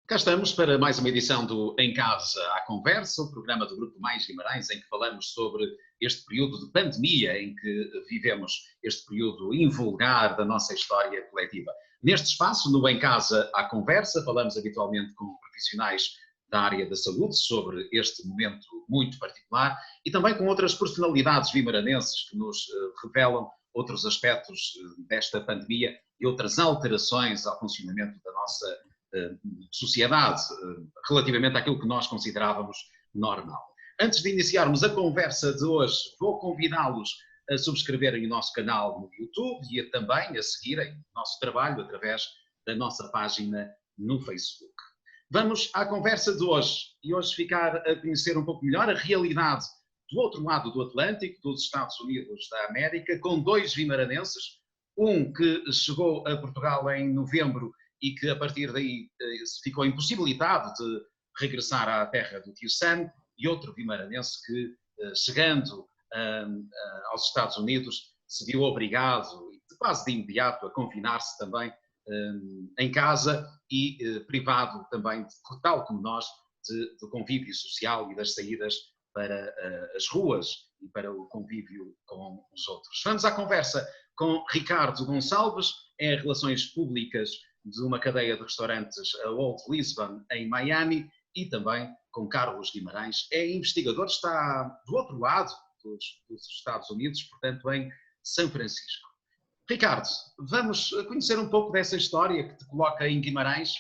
Cá estamos para mais uma edição do Em Casa à Conversa, o programa do Grupo Mais Guimarães, em que falamos sobre este período de pandemia em que vivemos, este período invulgar da nossa história coletiva. Neste espaço, no Em Casa à Conversa, falamos habitualmente com profissionais da área da saúde sobre este momento muito particular e também com outras personalidades vimaranenses que nos revelam outros aspectos desta pandemia e outras alterações ao funcionamento da nossa sociedade relativamente àquilo que nós considerávamos normal. Antes de iniciarmos a conversa de hoje, vou convidá-los a subscreverem o nosso canal no YouTube e também a seguirem o nosso trabalho através da nossa página no Facebook. Vamos à conversa de hoje e hoje ficar a conhecer um pouco melhor a realidade do outro lado do Atlântico, dos Estados Unidos da América, com dois vimaranenses, um que chegou a Portugal em novembro e que a partir daí ficou impossibilitado de regressar à terra do tio Sam, e outro vimaranense que, chegando aos Estados Unidos, se viu obrigado, quase de imediato, a confinar-se também em casa e privado também, tal como nós, do convívio social e das saídas para as ruas e para o convívio com os outros. Vamos à conversa com Ricardo Gonçalves, é Relações Públicas de uma cadeia de restaurantes, a Old Lisbon, em Miami, e também com Carlos Guimarães, é investigador, está do outro lado dos Estados Unidos, portanto em São Francisco. Ricardo, vamos conhecer um pouco dessa história que te coloca em Guimarães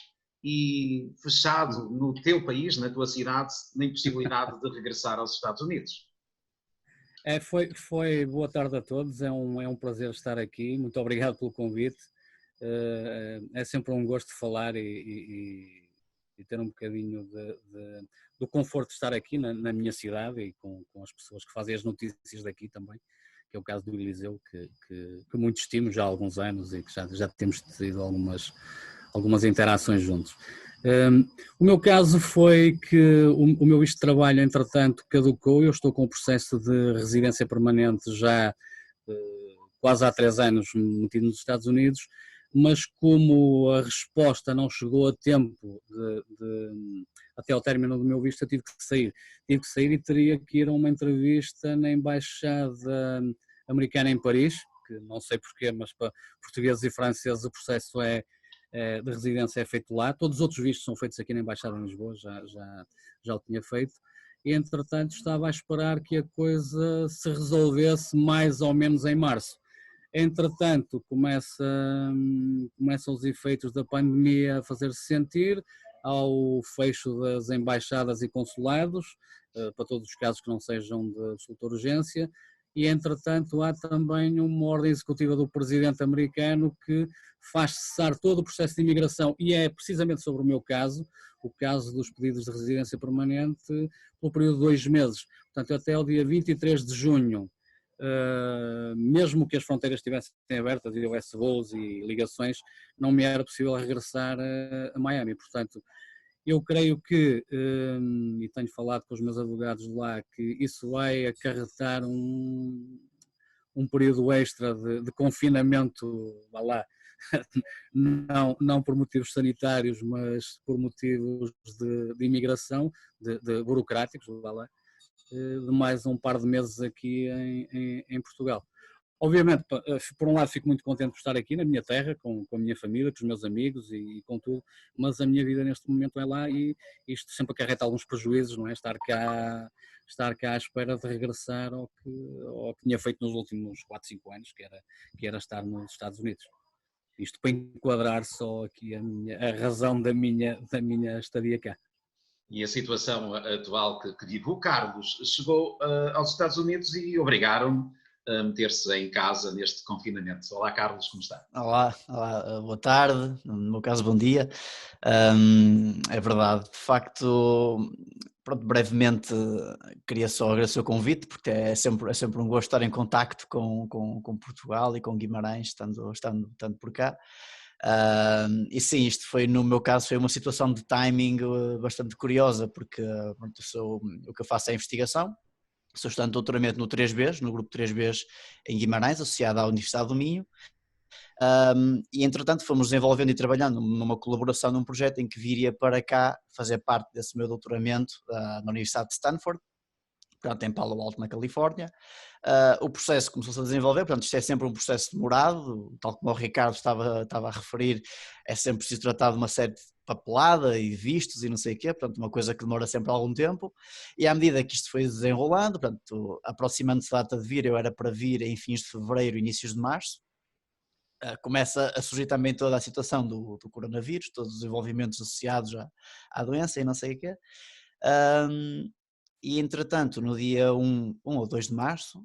e fechado no teu país, na tua cidade, na impossibilidade de regressar aos Estados Unidos. Foi boa tarde a todos, é um prazer estar aqui, muito obrigado pelo convite. É sempre um gosto falar e ter um bocadinho do conforto de estar aqui na minha cidade e com as pessoas que fazem as notícias daqui também, que é o caso do Eliseu, que muito estimo já há alguns anos e que já temos tido algumas interações juntos. O meu caso foi que o meu visto de trabalho, entretanto, caducou. Eu estou com o processo de residência permanente já quase há 3 anos metido nos Estados Unidos, mas como a resposta não chegou a tempo até ao término do meu visto, eu tive que sair e teria que ir a uma entrevista na Embaixada Americana em Paris, que não sei porquê, mas para portugueses e franceses o processo de residência é feito lá. Todos os outros vistos são feitos aqui na Embaixada em Lisboa, já o tinha feito, e entretanto estava a esperar que a coisa se resolvesse mais ou menos em março. Entretanto, começam os efeitos da pandemia a fazer-se sentir, ao fecho das embaixadas e consulados, para todos os casos que não sejam de absoluta urgência, e entretanto há também uma ordem executiva do presidente americano que faz cessar todo o processo de imigração, e é precisamente sobre o meu caso, o caso dos pedidos de residência permanente, pelo período de 2 meses. Portanto, até ao dia 23 de junho, mesmo que as fronteiras estivessem abertas e houvesse voos e ligações, não me era possível regressar a Miami. Portanto, eu creio que, e tenho falado com os meus advogados de lá, que isso vai acarretar um período extra de confinamento, vá lá, não por motivos sanitários, mas por motivos de imigração, de burocráticos, vá lá, de mais um par de meses aqui em Portugal. Obviamente, por um lado fico muito contente por estar aqui na minha terra, com a minha família, com os meus amigos e com tudo, mas a minha vida neste momento é lá e isto sempre acarreta alguns prejuízos, não é? Estar cá à espera de regressar ao que tinha feito nos últimos 4, 5 anos, que era estar nos Estados Unidos. Isto para enquadrar só aqui a razão da minha estadia cá. E a situação atual que vive o Carlos, chegou aos Estados Unidos e obrigaram-me a meter-se em casa neste confinamento. Olá, Carlos, como está? Olá, boa tarde, no meu caso bom dia. É verdade, de facto, pronto, brevemente queria só agradecer o convite, porque é sempre um gosto estar em contacto com Portugal e com Guimarães, estando por cá. E sim, isto foi, no meu caso, foi uma situação de timing bastante curiosa, porque pronto, o que eu faço é investigação. Sou estudante de doutoramento no 3Bs, no grupo 3Bs em Guimarães, associado à Universidade do Minho, E entretanto fomos desenvolvendo e trabalhando numa colaboração num projeto em que viria para cá fazer parte desse meu doutoramento na Universidade de Stanford, portanto em Palo Alto, na Califórnia. O processo começou-se a desenvolver, portanto isto é sempre um processo demorado, tal como o Ricardo estava a referir, é sempre preciso tratar de uma série de papelada e vistos e não sei o quê, portanto uma coisa que demora sempre algum tempo, e à medida que isto foi desenrolando, portanto aproximando-se da data de vir, eu era para vir em fins de fevereiro, inícios de março, começa a surgir também toda a situação do coronavírus, todos os desenvolvimentos associados à doença e não sei o quê. E entretanto, no dia 1 ou 2 de março,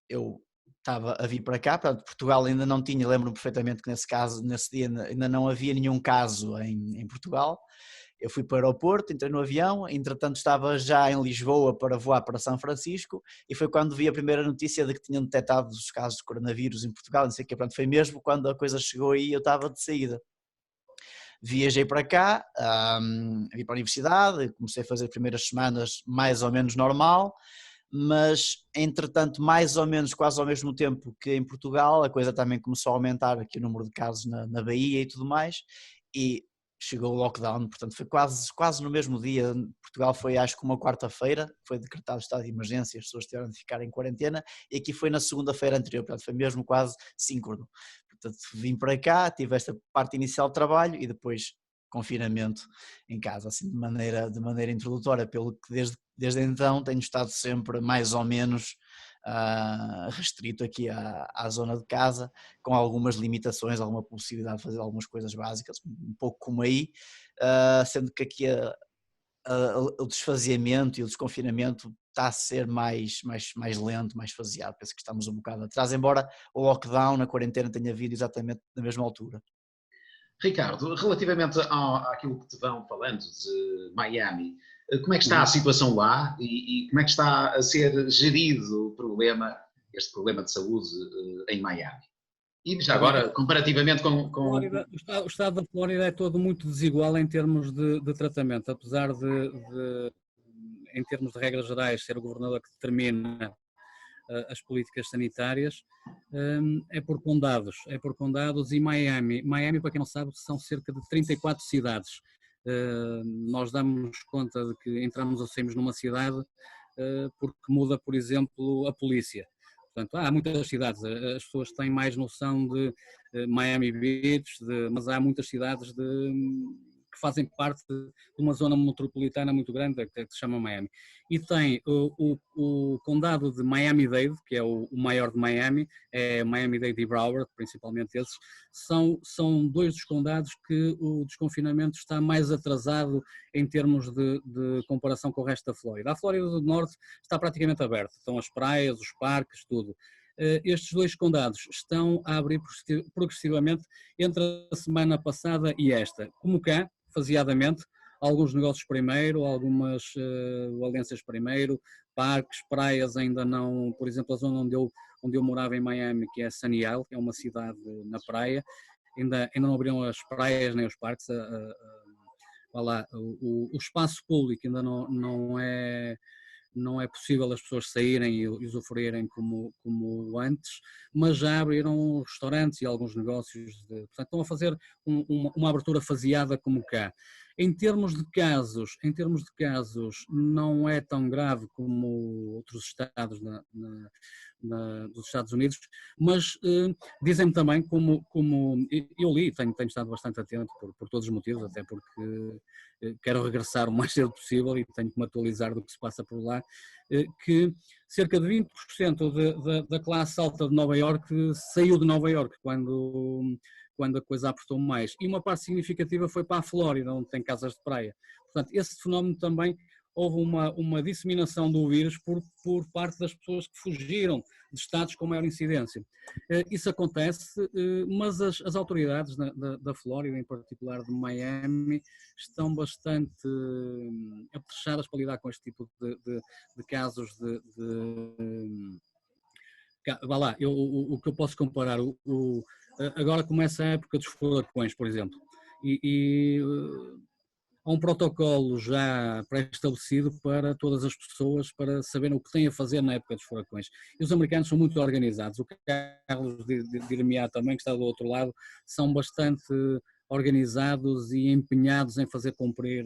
eu estava a vir para cá, portanto Portugal ainda não tinha, lembro-me perfeitamente que nesse dia ainda não havia nenhum caso em Portugal. Eu fui para o aeroporto, entrei no avião, entretanto estava já em Lisboa para voar para São Francisco e foi quando vi a primeira notícia de que tinham detectado os casos de coronavírus em Portugal, não sei o quê, portanto foi mesmo quando a coisa chegou aí eu estava de saída. Viajei para cá, vim para a universidade, comecei a fazer as primeiras semanas mais ou menos normal, mas entretanto mais ou menos quase ao mesmo tempo que em Portugal a coisa também começou a aumentar aqui o número de casos na Bahia e tudo mais, e chegou o lockdown, portanto foi quase no mesmo dia. Portugal foi acho que uma quarta-feira, foi decretado o estado de emergência, as pessoas tiveram de ficar em quarentena, e aqui foi na segunda-feira anterior, portanto foi mesmo quase síncrono. Portanto vim para cá, tive esta parte inicial de trabalho e depois confinamento em casa, assim de maneira introdutória, pelo que desde então tenho estado sempre mais ou menos restrito aqui à zona de casa, com algumas limitações, alguma possibilidade de fazer algumas coisas básicas, um pouco como aí, sendo que aqui o desfaseamento e o desconfinamento está a ser mais lento, mais faseado, penso que estamos um bocado atrás, embora o lockdown, a quarentena tenha vindo exatamente na mesma altura. Ricardo, relativamente àquilo que te vão falando de Miami, como é que está a situação lá e como é que está a ser gerido este problema de saúde em Miami? E já agora, comparativamente com... Flórida, o estado da Flórida é todo muito desigual em termos de tratamento, apesar de, em termos de regras gerais, ser o governador que determina as políticas sanitárias, é por condados, e Miami, para quem não sabe, são cerca de 34 cidades. Nós damos conta de que entramos ou saímos numa cidade porque muda, por exemplo, a polícia. Portanto, há muitas cidades, as pessoas têm mais noção de Miami Beach, mas há muitas cidades que fazem parte de uma zona metropolitana muito grande, que se chama Miami. E tem o condado de Miami-Dade, que é o maior de Miami, é Miami-Dade e Broward, principalmente esses, são dois dos condados que o desconfinamento está mais atrasado em termos de comparação com o resto da Flórida. A Flórida do Norte está praticamente aberta, estão as praias, os parques, tudo. Estes dois condados estão a abrir progressivamente entre a semana passada e esta. Como cá, faseadamente, alguns negócios primeiro, algumas valências primeiro, parques, praias ainda não, por exemplo, a zona onde eu morava em Miami, que é Sunny Isle, que é uma cidade na praia, ainda não abriram as praias nem os parques, o espaço público ainda não é possível as pessoas saírem e usufruírem como antes, mas já abriram restaurantes e alguns negócios, portanto estão a fazer uma abertura faseada como cá. Em termos de casos não é tão grave como outros estados dos Estados Unidos, mas dizem-me também, como eu li, tenho estado bastante atento por todos os motivos, até porque quero regressar o mais cedo possível e tenho que me atualizar do que se passa por lá, que cerca de 20% da classe alta de Nova Iorque saiu de Nova Iorque quando a coisa apertou mais, e uma parte significativa foi para a Flórida, onde tem casas de praia. Portanto, esse fenómeno também, houve uma disseminação do vírus por parte das pessoas que fugiram de estados com maior incidência. Isso acontece, mas as autoridades da Flórida, em particular de Miami, estão bastante apetrechadas para lidar com este tipo de casos vá lá, o que eu posso comparar, agora começa a época dos furacões, por exemplo, e há um protocolo já pré-estabelecido para todas as pessoas, para saberem o que têm a fazer na época dos furacões. E os americanos são muito organizados. O Carlos dir-me-á também, que está do outro lado, são bastante organizados e empenhados em fazer cumprir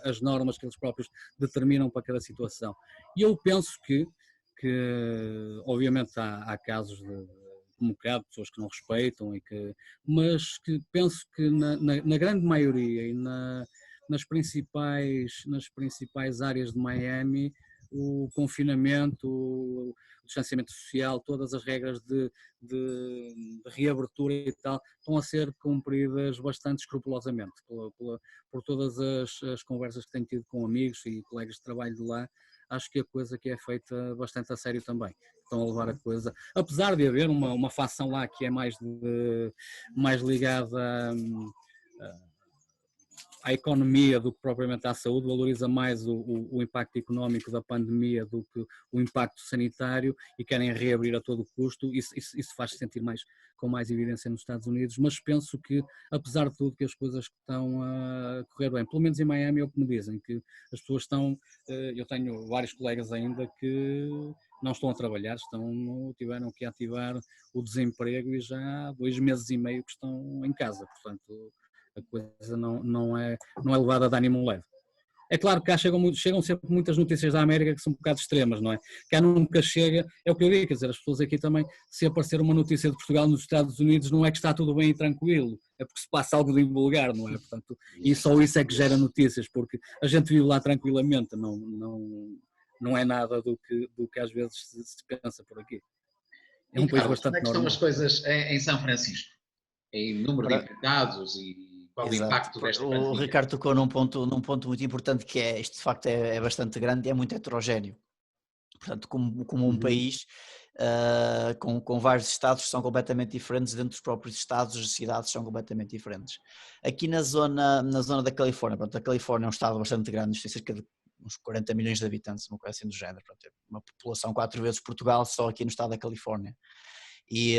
as normas que eles próprios determinam para cada situação. E eu penso que obviamente há casos como cá, de pessoas que não respeitam, mas que penso que na grande maioria e nas principais áreas de Miami, o confinamento, o distanciamento social, todas as regras de reabertura e tal, estão a ser cumpridas bastante escrupulosamente por todas as conversas que tenho tido com amigos e colegas de trabalho de lá. Acho que a coisa que é feita bastante a sério também. Estão a levar a coisa, apesar de haver uma facção lá que é mais ligada à economia do que propriamente à saúde, valoriza mais o impacto económico da pandemia do que o impacto sanitário e querem reabrir a todo custo. Isso faz-se sentir com mais evidência nos Estados Unidos, mas penso que, apesar de tudo, que as coisas estão a correr bem, pelo menos em Miami é o que me dizem, que as pessoas estão, eu tenho vários colegas ainda que não estão a trabalhar, tiveram que ativar o desemprego e já há 2 meses e meio que estão em casa, portanto a coisa não é levada de ânimo leve. É claro que cá chegam sempre muitas notícias da América que são um bocado extremas, não é? Cá nunca chega, é o que eu digo, quer dizer, as pessoas aqui também, se aparecer uma notícia de Portugal nos Estados Unidos, não é que está tudo bem e tranquilo, é porque se passa algo de invulgar, não é? Portanto, e só isso é que gera notícias, porque a gente vive lá tranquilamente, não é nada do que às vezes se pensa por aqui. É um país bastante como é que estão as coisas em São Francisco? Em número de infectados e qual o impacto desta pandemia? O Ricardo tocou num ponto muito importante, que é, isto de facto é bastante grande e é muito heterogéneo. Portanto, como um país com vários estados que são completamente diferentes, dentro dos próprios estados as cidades são completamente diferentes. Aqui na zona da Califórnia, pronto, a Califórnia é um estado bastante grande, tem cerca de uns 40 milhões de habitantes, uma coisa assim do género, pronto, é uma população 4 vezes Portugal só aqui no estado da Califórnia. E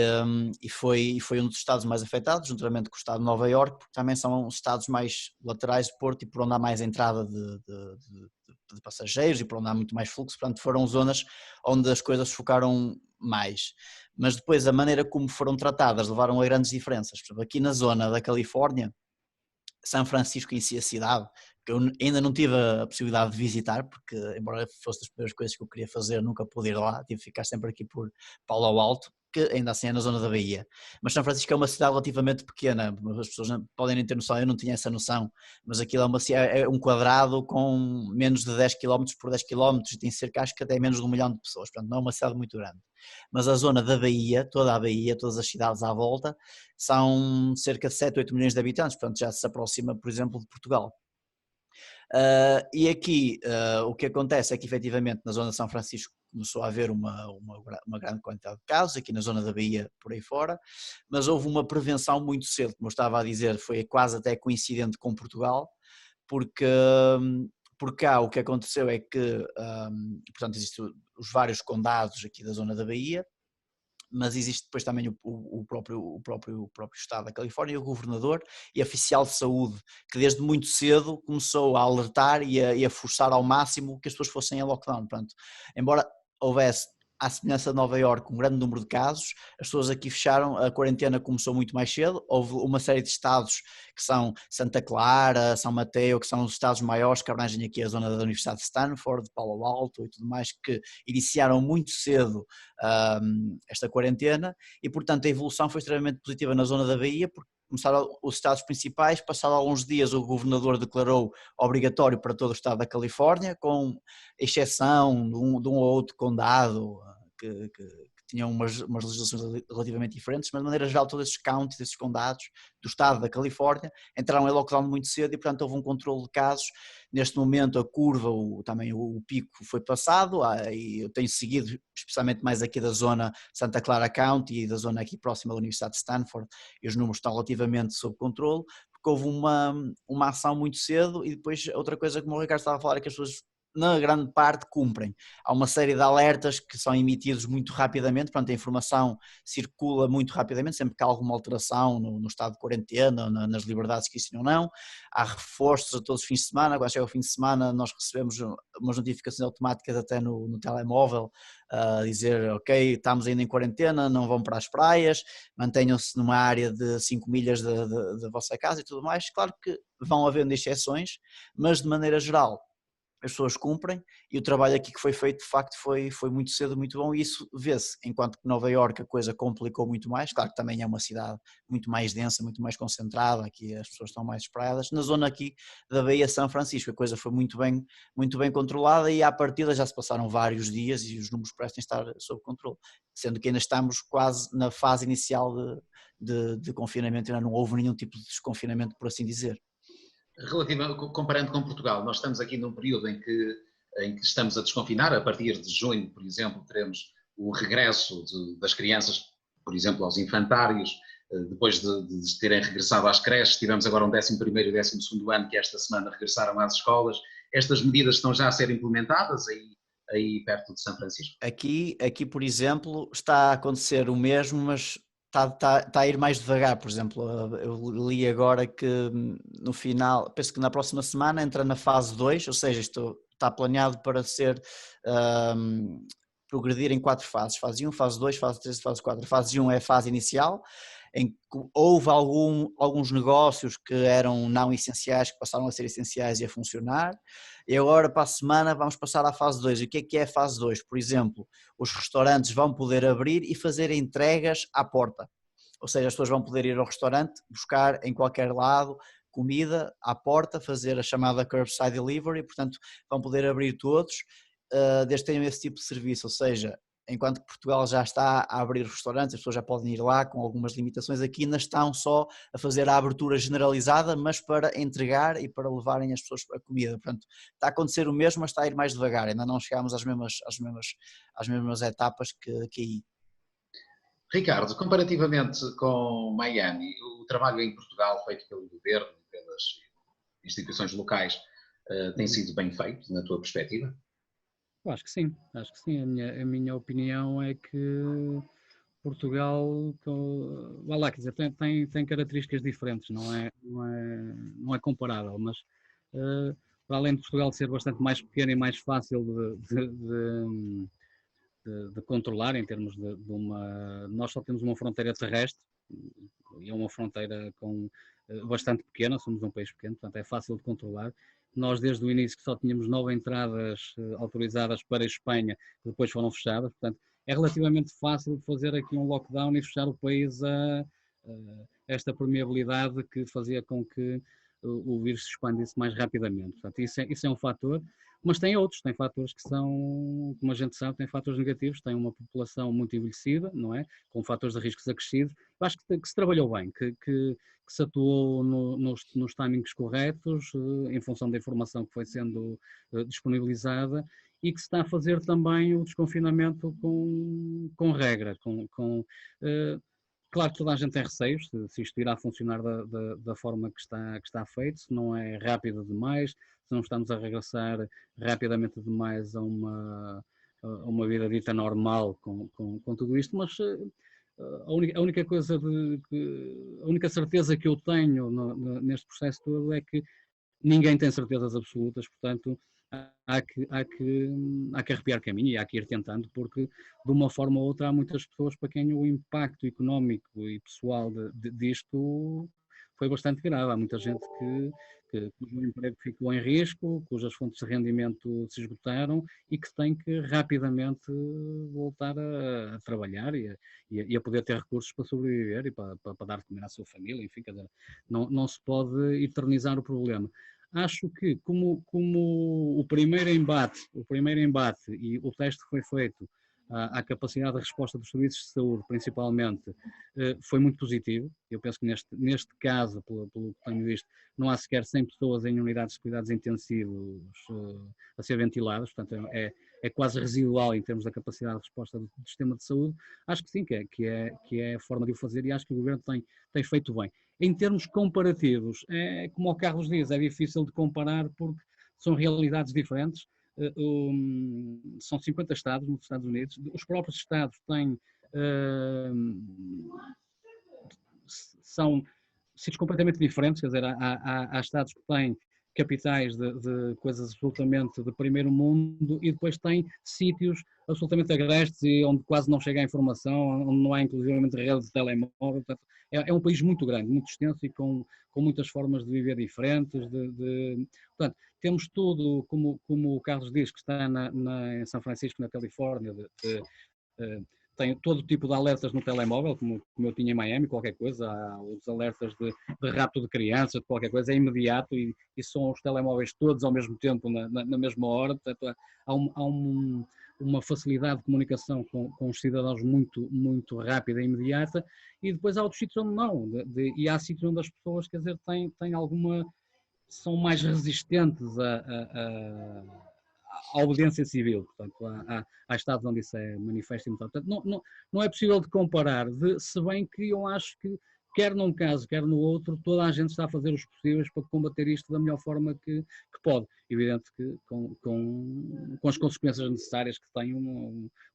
foi um dos estados mais afetados, juntamente com o estado de Nova Iorque, porque também são os estados mais laterais de Porto e por onde há mais entrada de passageiros e por onde há muito mais fluxo, portanto foram zonas onde as coisas focaram mais. Mas depois a maneira como foram tratadas levaram a grandes diferenças. Por exemplo, aqui na zona da Califórnia, São Francisco em si, a cidade, que eu ainda não tive a possibilidade de visitar, porque embora fosse das primeiras coisas que eu queria fazer, nunca pude ir lá, tive que ficar sempre aqui por Palo Alto, que ainda assim é na zona da Bahia. Mas São Francisco é uma cidade relativamente pequena, as pessoas podem nem ter noção, eu não tinha essa noção, mas aquilo é um quadrado com menos de 10 km por 10 km e tem cerca, acho que até menos de 1 milhão de pessoas, portanto não é uma cidade muito grande. Mas a zona da Bahia, toda a Bahia, todas as cidades à volta, são cerca de 7, 8 milhões de habitantes, portanto já se aproxima, por exemplo, de Portugal. E aqui o que acontece é que efetivamente na zona de São Francisco começou a haver uma grande quantidade de casos, aqui na zona da Bahia por aí fora, mas houve uma prevenção muito cedo, como eu estava a dizer, foi quase até coincidente com Portugal, porque cá o que aconteceu é que, portanto, existem os vários condados aqui da zona da Bahia, mas existe depois também o próprio estado da Califórnia, o governador e oficial de saúde, que desde muito cedo começou a alertar e a forçar ao máximo que as pessoas fossem a lockdown. Portanto, embora houvesse, à semelhança de Nova Iorque, um grande número de casos, as pessoas aqui fecharam, a quarentena começou muito mais cedo, houve uma série de estados que são Santa Clara, São Mateo, que são os estados maiores que abrangem aqui a zona da Universidade de Stanford, Palo Alto e tudo mais, que iniciaram muito cedo esta quarentena e portanto a evolução foi extremamente positiva na zona da Bahia, porque começaram os estados principais, passado alguns dias o governador declarou obrigatório para todo o estado da Califórnia, com exceção de um ou outro condado que tinham umas legislações relativamente diferentes, mas de maneira geral todos esses counties, esses condados do estado da Califórnia entraram em lockdown muito cedo e portanto houve um controle de casos. Neste momento a curva, também o pico foi passado e eu tenho seguido especialmente mais aqui da zona Santa Clara County e da zona aqui próxima da Universidade de Stanford e os números estão relativamente sob controle, porque houve uma ação muito cedo e depois outra coisa como o Ricardo estava a falar é que as pessoas na grande parte cumprem. Há uma série de alertas que são emitidos muito rapidamente, portanto a informação circula muito rapidamente, sempre que há alguma alteração no estado de quarentena, nas liberdades que existem ou não. Há reforços a todos os fins de semana, quando chega o fim de semana nós recebemos umas notificações automáticas até no telemóvel, a dizer, ok, estamos ainda em quarentena, não vão para as praias, mantenham-se numa área de 5 milhas da vossa casa e tudo mais. Claro que vão havendo exceções, mas de maneira geral as pessoas cumprem e o trabalho aqui que foi feito de facto foi muito cedo, muito bom, e isso vê-se, enquanto que Nova Iorque a coisa complicou muito mais, claro que também é uma cidade muito mais densa, muito mais concentrada, aqui as pessoas estão mais espalhadas, na zona aqui da Baía São Francisco a coisa foi muito bem controlada e à partida já se passaram vários dias e os números parecem estar sob controle, sendo que ainda estamos quase na fase inicial de confinamento, ainda não houve nenhum tipo de desconfinamento, por assim dizer. Comparando com Portugal, nós estamos aqui num período em que estamos a desconfinar. A partir de junho, por exemplo, teremos o regresso das crianças, por exemplo, aos infantários, depois de terem regressado às creches. Tivemos agora um 11º e 12º ano que esta semana regressaram às escolas. Estas medidas estão já a ser implementadas aí perto de São Francisco? Aqui, por exemplo, está a acontecer o mesmo, mas está a ir mais devagar. Por exemplo, eu li agora que no final, penso que na próxima semana entra na fase 2, ou seja, isto está planeado para ser progredir em 4 fases, fase 1, fase 2, fase 3 e fase 4. A fase 1 é a fase inicial, em que houve alguns negócios que eram não essenciais, que passaram a ser essenciais e a funcionar, e agora para a semana vamos passar à fase 2. E o que é a fase 2? Por exemplo, os restaurantes vão poder abrir e fazer entregas à porta, ou seja, as pessoas vão poder ir ao restaurante, buscar em qualquer lado comida à porta, fazer a chamada curbside delivery, portanto vão poder abrir todos, desde que tenham esse tipo de serviço, ou seja, enquanto que Portugal já está a abrir restaurantes, as pessoas já podem ir lá com algumas limitações, aqui ainda estão só a fazer a abertura generalizada, mas para entregar e para levarem as pessoas a comida. Portanto, está a acontecer o mesmo, mas está a ir mais devagar, ainda não chegámos às mesmas etapas que aí. Ricardo, comparativamente com Miami, o trabalho em Portugal feito pelo governo e pelas instituições locais tem sido bem feito, na tua perspectiva? Eu acho que sim. A minha opinião é que Portugal, vá lá, quer dizer, tem características diferentes, não é comparável, mas para além de Portugal ser bastante mais pequeno e mais fácil de controlar em termos de uma... Nós só temos uma fronteira terrestre, e é uma fronteira bastante pequena, somos um país pequeno, portanto é fácil de controlar. Nós desde o início que só tínhamos 9 entradas autorizadas para a Espanha, que depois foram fechadas, portanto é relativamente fácil fazer aqui um lockdown e fechar o país a esta permeabilidade que fazia com que o vírus se expandisse mais rapidamente. Portanto, isso é um fator, mas tem outros, tem fatores que são, como a gente sabe, tem fatores negativos, tem uma população muito envelhecida, não é? Com fatores de riscos acrescidos. Eu acho que se trabalhou bem, que se atuou nos timings corretos, em função da informação que foi sendo disponibilizada, e que se está a fazer também o desconfinamento com regra. Claro que toda a gente tem receios se isto irá funcionar da forma que está feito, se não é rápido demais, se não estamos a regressar rapidamente demais a uma vida dita normal com tudo isto, mas a única certeza que eu tenho neste processo todo é que ninguém tem certezas absolutas, portanto há que arrepiar caminho e há que ir tentando, porque de uma forma ou outra há muitas pessoas para quem o impacto económico e pessoal disto foi bastante grave. Há muita gente cujo emprego ficou em risco, cujas fontes de rendimento se esgotaram e que tem que rapidamente voltar a trabalhar e a poder ter recursos para sobreviver e para dar de comer à sua família, enfim, quer dizer, não se pode eternizar o problema. Acho que como o primeiro embate e o teste que foi feito à capacidade de resposta dos serviços de saúde, principalmente, foi muito positivo. Eu penso que neste caso, pelo que tenho visto, não há sequer 100 pessoas em unidades de cuidados intensivos a ser ventiladas, portanto é quase residual em termos da capacidade de resposta do sistema de saúde. Acho que sim, que é a forma de o fazer e acho que o Governo tem feito bem. Em termos comparativos, como o Carlos diz, é difícil de comparar porque são realidades diferentes. são 50 estados nos Estados Unidos, os próprios estados têm, são sítios completamente diferentes, quer dizer, há estados que têm capitais de coisas absolutamente de primeiro mundo e depois tem sítios absolutamente agrestes e onde quase não chega a informação, onde não há inclusivamente redes de telemóvel. Portanto, é um país muito grande, muito extenso e com muitas formas de viver diferentes. Portanto, temos tudo, como o Carlos diz, que está em São Francisco, na Califórnia, tem todo tipo de alertas no telemóvel, como eu tinha em Miami, qualquer coisa, há os alertas de rapto de criança, de qualquer coisa, é imediato e são os telemóveis todos ao mesmo tempo, na mesma hora, portanto há uma facilidade de comunicação com os cidadãos muito, muito rápida e imediata, e depois há outros sítios onde não, e há sítios onde as pessoas, quer dizer, têm alguma, são mais resistentes à obediência civil, portanto, há estados onde isso é manifesto e muito. Portanto, não é possível de comparar, se bem que eu acho que, quer num caso, quer no outro, toda a gente está a fazer os possíveis para combater isto da melhor forma que pode. Evidente que com as consequências necessárias que tem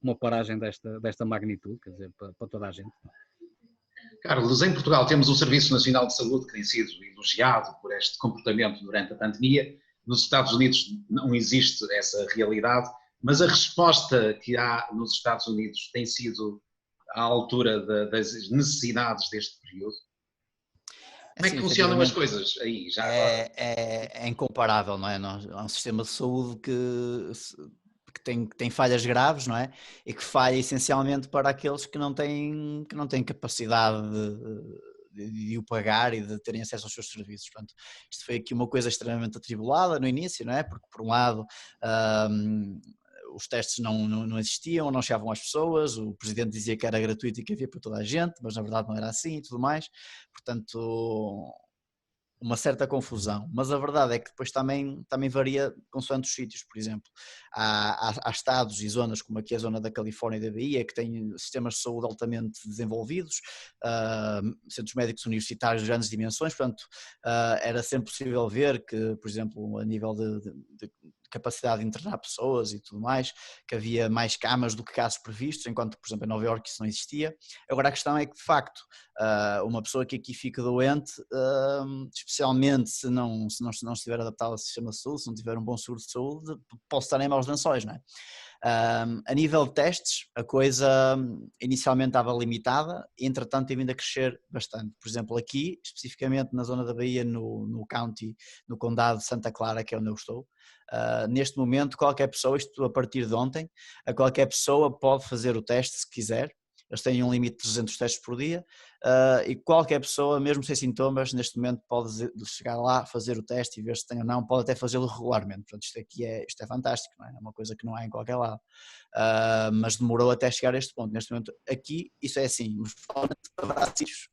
uma paragem desta magnitude, quer dizer, para toda a gente. Carlos, em Portugal temos o Serviço Nacional de Saúde, que tem sido elogiado por este comportamento durante a pandemia. Nos Estados Unidos não existe essa realidade, mas a resposta que há nos Estados Unidos tem sido à altura das necessidades deste período? Como é que funcionam as coisas aí, já agora? É incomparável, não é? Há um sistema de saúde que tem falhas graves, não é? E que falha essencialmente para aqueles que não têm capacidade de o pagar e de terem acesso aos seus serviços. Portanto, isto foi aqui uma coisa extremamente atribulada no início, não é? Porque, por um lado, os testes não existiam, não chegavam às pessoas, o presidente dizia que era gratuito e que havia para toda a gente, mas na verdade não era assim e tudo mais. Portanto, uma certa confusão, mas a verdade é que depois também varia consoante os sítios. Por exemplo, há estados e zonas como aqui a zona da Califórnia e da Bahia que têm sistemas de saúde altamente desenvolvidos, centros médicos universitários de grandes dimensões, portanto era sempre possível ver que, por exemplo, a nível de capacidade de internar pessoas e tudo mais, que havia mais camas do que casos previstos, enquanto, por exemplo, em Nova Iorque isso não existia. Agora a questão é que, de facto, uma pessoa que aqui fica doente, especialmente se não estiver adaptada ao sistema de saúde, se não tiver um bom seguro de saúde, pode estar em maus lençóis, não é? A nível de testes, a coisa inicialmente estava limitada, entretanto tem vindo a crescer bastante. Por exemplo, aqui, especificamente na zona da Bahia, no county, no condado de Santa Clara, que é onde eu estou, neste momento qualquer pessoa, isto a partir de ontem, qualquer pessoa pode fazer o teste se quiser. Eles têm um limite de 300 testes por dia e qualquer pessoa, mesmo sem sintomas, neste momento pode chegar lá, fazer o teste e ver se tem ou não, pode até fazê-lo regularmente. Portanto, isto é fantástico, não é? É uma coisa que não há em qualquer lado, mas demorou até chegar a este ponto. Neste momento aqui isso é assim, mas haverá sítios,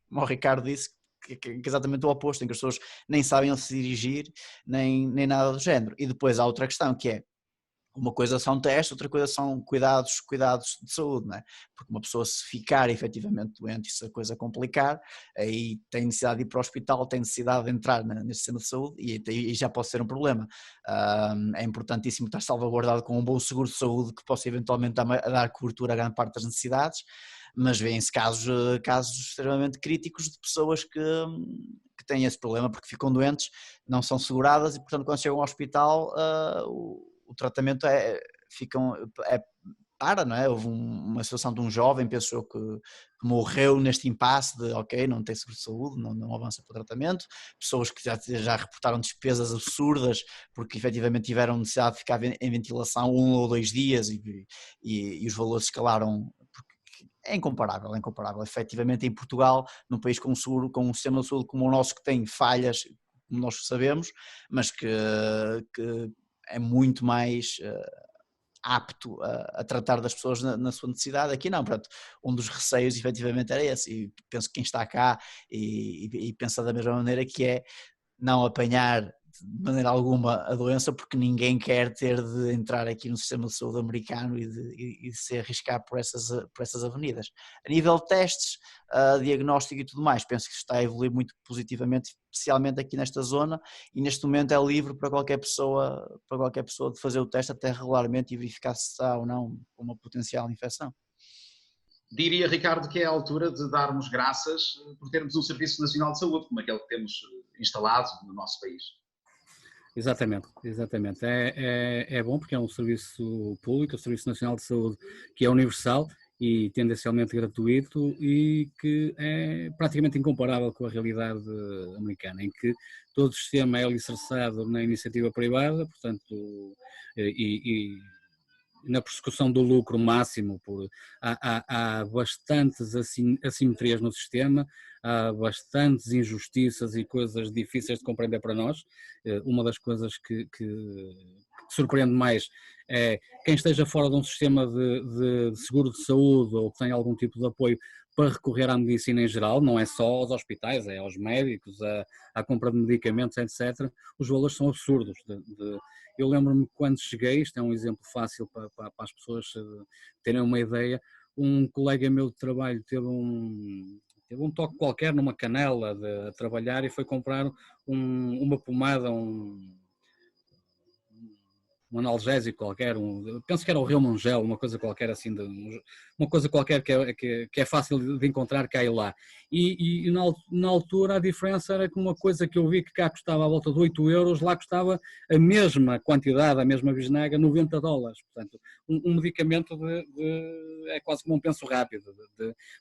como o Ricardo disse, que é exatamente o oposto, em que as pessoas nem sabem onde se dirigir, nem nada do género. E depois há outra questão que é, uma coisa são testes, outra coisa são cuidados de saúde, não é? Porque uma pessoa se ficar efetivamente doente e se a coisa complicar, aí tem necessidade de ir para o hospital, tem necessidade de entrar nesse sistema de saúde e já pode ser um problema. É importantíssimo estar salvaguardado com um bom seguro de saúde que possa eventualmente dar cobertura a grande parte das necessidades, mas vêem-se casos extremamente críticos de pessoas que têm esse problema porque ficam doentes, não são seguradas e portanto quando chegam ao hospital o tratamento para, não é? Houve uma situação de um jovem, penso eu, que morreu neste impasse de, ok, não tem seguro de saúde, não avança para o tratamento, pessoas que já reportaram despesas absurdas porque efetivamente tiveram necessidade de ficar em ventilação 1 ou 2 dias e os valores escalaram, porque é incomparável, efetivamente em Portugal, num país com um sistema de saúde como o nosso que tem falhas, como nós sabemos, mas que é muito mais apto a tratar das pessoas na sua necessidade. Aqui não, portanto, um dos receios efetivamente era esse, e penso que quem está cá e pensa da mesma maneira, que é não apanhar de maneira alguma a doença, porque ninguém quer ter de entrar aqui no sistema de saúde americano e de se arriscar por essas avenidas. A nível de testes, diagnóstico e tudo mais, penso que está a evoluir muito positivamente, especialmente aqui nesta zona, e neste momento é livre para qualquer pessoa de fazer o teste até regularmente e verificar se está ou não com uma potencial infecção. Diria, Ricardo, que é a altura de darmos graças por termos um Serviço Nacional de Saúde, como aquele que temos instalado no nosso país. Exatamente, exatamente. É bom porque é um serviço público, o Serviço Nacional de Saúde, que é universal e tendencialmente gratuito e que é praticamente incomparável com a realidade americana, em que todo o sistema é alicerçado na iniciativa privada, portanto, e na persecução do lucro máximo, há bastantes assimetrias no sistema, há bastantes injustiças e coisas difíceis de compreender para nós. Uma das coisas que surpreende mais é quem esteja fora de um sistema de seguro de saúde ou que tenha algum tipo de apoio para recorrer à medicina em geral, não é só aos hospitais, é aos médicos, à compra de medicamentos, etc. Os valores são absurdos. Eu lembro-me quando cheguei, isto é um exemplo fácil para as pessoas terem uma ideia, um colega meu de trabalho teve um toque qualquer numa canela de trabalhar e foi comprar uma pomada, um analgésico qualquer, penso que era o Riomongel, uma coisa qualquer assim, uma coisa qualquer que é fácil de encontrar cá e lá. E na altura a diferença era que uma coisa que eu vi que cá custava à volta de 8 euros, lá custava a mesma quantidade, a mesma bisnaga, $90. Portanto, um medicamento é quase como um penso rápido.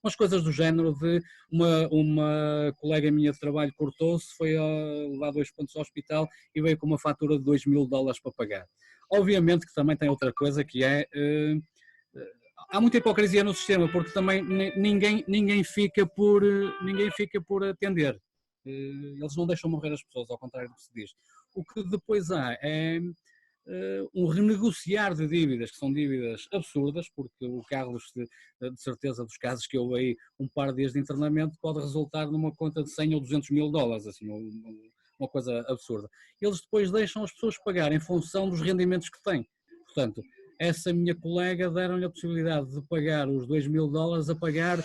Umas coisas do género de uma colega minha de trabalho cortou-se, foi levar 2 pontos ao hospital e veio com uma fatura de $2.000 para pagar. Obviamente que também tem outra coisa que é, há muita hipocrisia no sistema, porque também ninguém fica por atender, eles não deixam morrer as pessoas, ao contrário do que se diz. O que depois há é um renegociar de dívidas, que são dívidas absurdas, porque o Carlos, de certeza dos casos que eu veio, um par de dias de internamento pode resultar numa conta de $100 ou $200.000, assim, uma coisa absurda. Eles depois deixam as pessoas pagar em função dos rendimentos que têm. Portanto, essa minha colega deram-lhe a possibilidade de pagar os $2.000 a pagar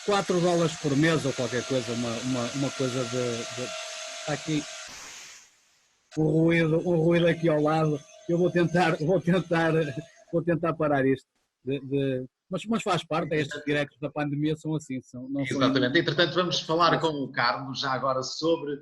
$4 por mês ou qualquer coisa, uma coisa está aqui um ruído aqui ao lado. Eu vou tentar parar isto. Mas faz parte, estes diretos da pandemia são assim. Exatamente. Entretanto, vamos falar com o Carlos já agora sobre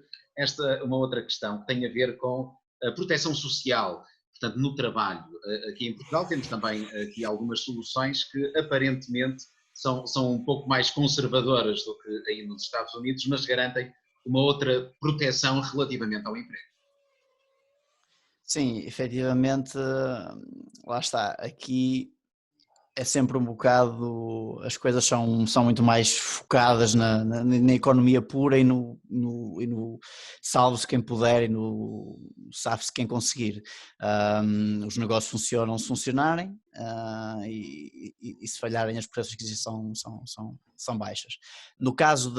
uma outra questão que tem a ver com a proteção social, portanto, no trabalho. Aqui em Portugal temos também aqui algumas soluções que aparentemente são um pouco mais conservadoras do que aí nos Estados Unidos, mas garantem uma outra proteção relativamente ao emprego. Sim, efetivamente, lá está, aqui é sempre um bocado, as coisas são muito mais focadas na economia pura e no salve-se quem puder e no safe-se quem conseguir. Os negócios funcionam se funcionarem e se falharem as proteções que existem são baixas. No caso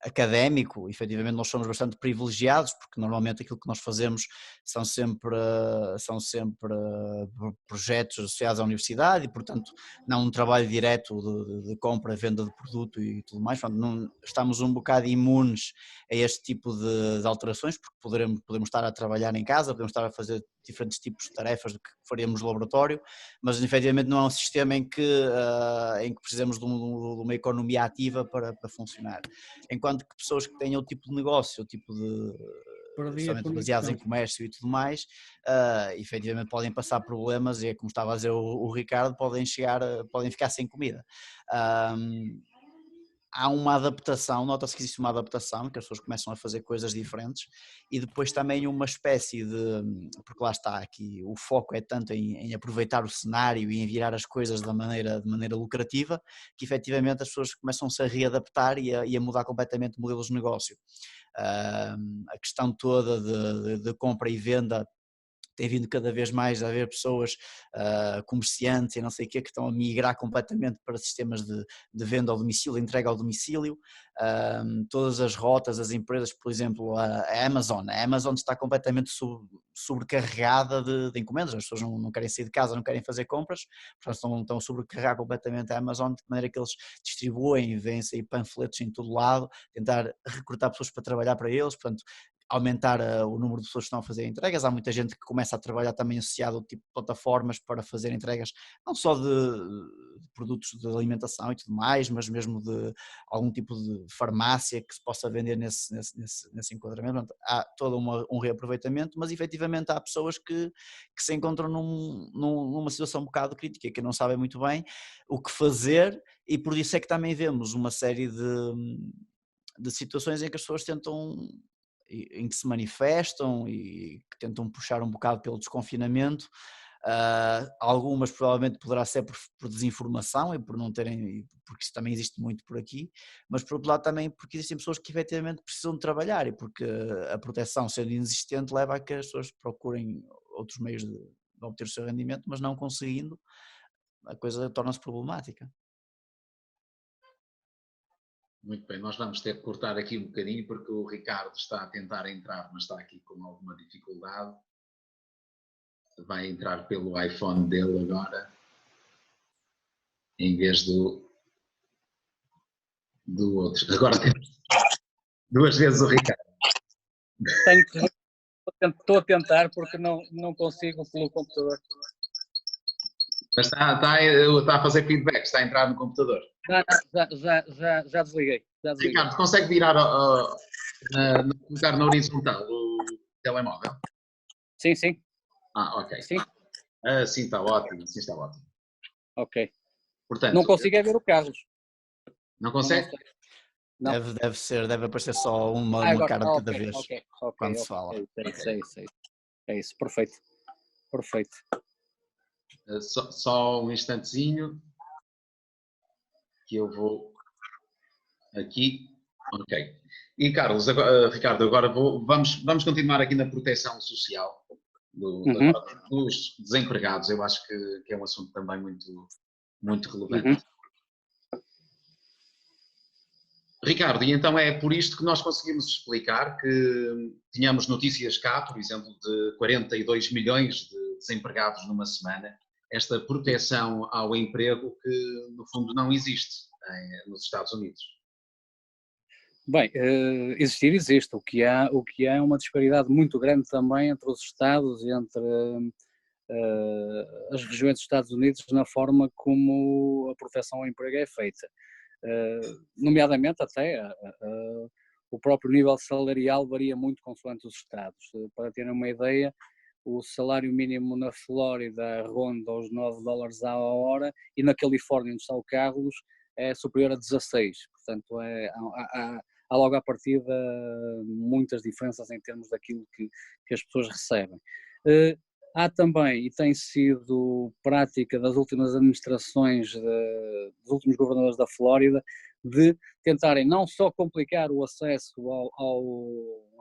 académico, efetivamente nós somos bastante privilegiados, porque normalmente aquilo que nós fazemos são sempre projetos associados à universidade e, portanto, não um trabalho direto de compra, venda de produto e tudo mais. Não, estamos um bocado imunes a este tipo de alterações, porque podemos estar a trabalhar em casa, podemos estar a fazer diferentes tipos de tarefas do que faríamos no laboratório, mas efetivamente não é um sistema em que precisamos de uma economia ativa para funcionar. Enquanto que pessoas que têm outro tipo de negócio, somente baseados em comércio e tudo mais, efetivamente podem passar problemas e, como estava a dizer o Ricardo, podem ficar sem comida. Há uma adaptação, nota-se que existe uma adaptação, que as pessoas começam a fazer coisas diferentes e depois também uma espécie porque lá está aqui, o foco é tanto em aproveitar o cenário e em virar as coisas de maneira lucrativa, que efetivamente as pessoas começam-se a readaptar e a mudar completamente modelos de negócio. A questão toda de compra e venda tem vindo cada vez mais a haver pessoas, comerciantes e não sei o quê, que estão a migrar completamente para sistemas de venda ao domicílio, entrega ao domicílio. Todas as rotas, as empresas, por exemplo, a Amazon está completamente sobrecarregada de encomendas, as pessoas não querem sair de casa, não querem fazer compras, portanto estão a sobrecarregar completamente a Amazon, de maneira que eles distribuem, vêm sair panfletos em todo lado, tentar recrutar pessoas para trabalhar para eles, portanto aumentar o número de pessoas que estão a fazer entregas. Há muita gente que começa a trabalhar também associado ao tipo de plataformas para fazer entregas, não só de produtos de alimentação e tudo mais, mas mesmo de algum tipo de farmácia que se possa vender nesse enquadramento. Portanto, há todo um reaproveitamento, mas efetivamente há pessoas que se encontram numa situação um bocado crítica, que não sabem muito bem o que fazer, e por isso é que também vemos uma série de situações em que as pessoas em que se manifestam e que tentam puxar um bocado pelo desconfinamento. Algumas provavelmente poderá ser por desinformação e por não terem, porque isso também existe muito por aqui, mas por outro lado também porque existem pessoas que efetivamente precisam de trabalhar, e porque a proteção sendo inexistente leva a que as pessoas procurem outros meios de obter o seu rendimento, mas não conseguindo, a coisa torna-se problemática. Muito bem, nós vamos ter que cortar aqui um bocadinho porque o Ricardo está a tentar entrar, mas está aqui com alguma dificuldade. Vai entrar pelo iPhone dele agora, em vez do outro. Agora temos 2 vezes o Ricardo. Estou a tentar porque não consigo pelo computador. Mas está a fazer feedback, está a entrar no computador. Já desliguei. Ricardo, consegue virar colocar na horizontal o telemóvel? Sim, sim. Ok. Sim. Sim, está ótimo. Sim, está ótimo. Ok. Portanto, não consigo ver o Carlos. Não consegue? Não. Deve aparecer só uma cara de cada vez quando se fala. É isso, perfeito. Só um instantezinho que eu vou aqui. Ok. E Carlos, Ricardo, agora vamos continuar aqui na proteção social dos desempregados. Eu acho que é um assunto também muito relevante. Ricardo, e então é por isto que nós conseguimos explicar que tínhamos notícias cá, por exemplo, de 42 milhões de desempregados numa semana, esta proteção ao emprego que, no fundo, não existe nos Estados Unidos. Bem, existir existe. O que há é uma disparidade muito grande também entre os Estados e entre as regiões dos Estados Unidos na forma como a proteção ao emprego é feita. Nomeadamente até o próprio nível salarial varia muito consoante os estados. Para terem uma ideia, o salário mínimo na Flórida ronda os $9 a hora e na Califórnia, onde está o Carlos, é superior a 16. Portanto, há logo à partida muitas diferenças em termos daquilo que as pessoas recebem. Há também, e tem sido prática das últimas administrações, dos últimos governadores da Flórida, de tentarem não só complicar o acesso ao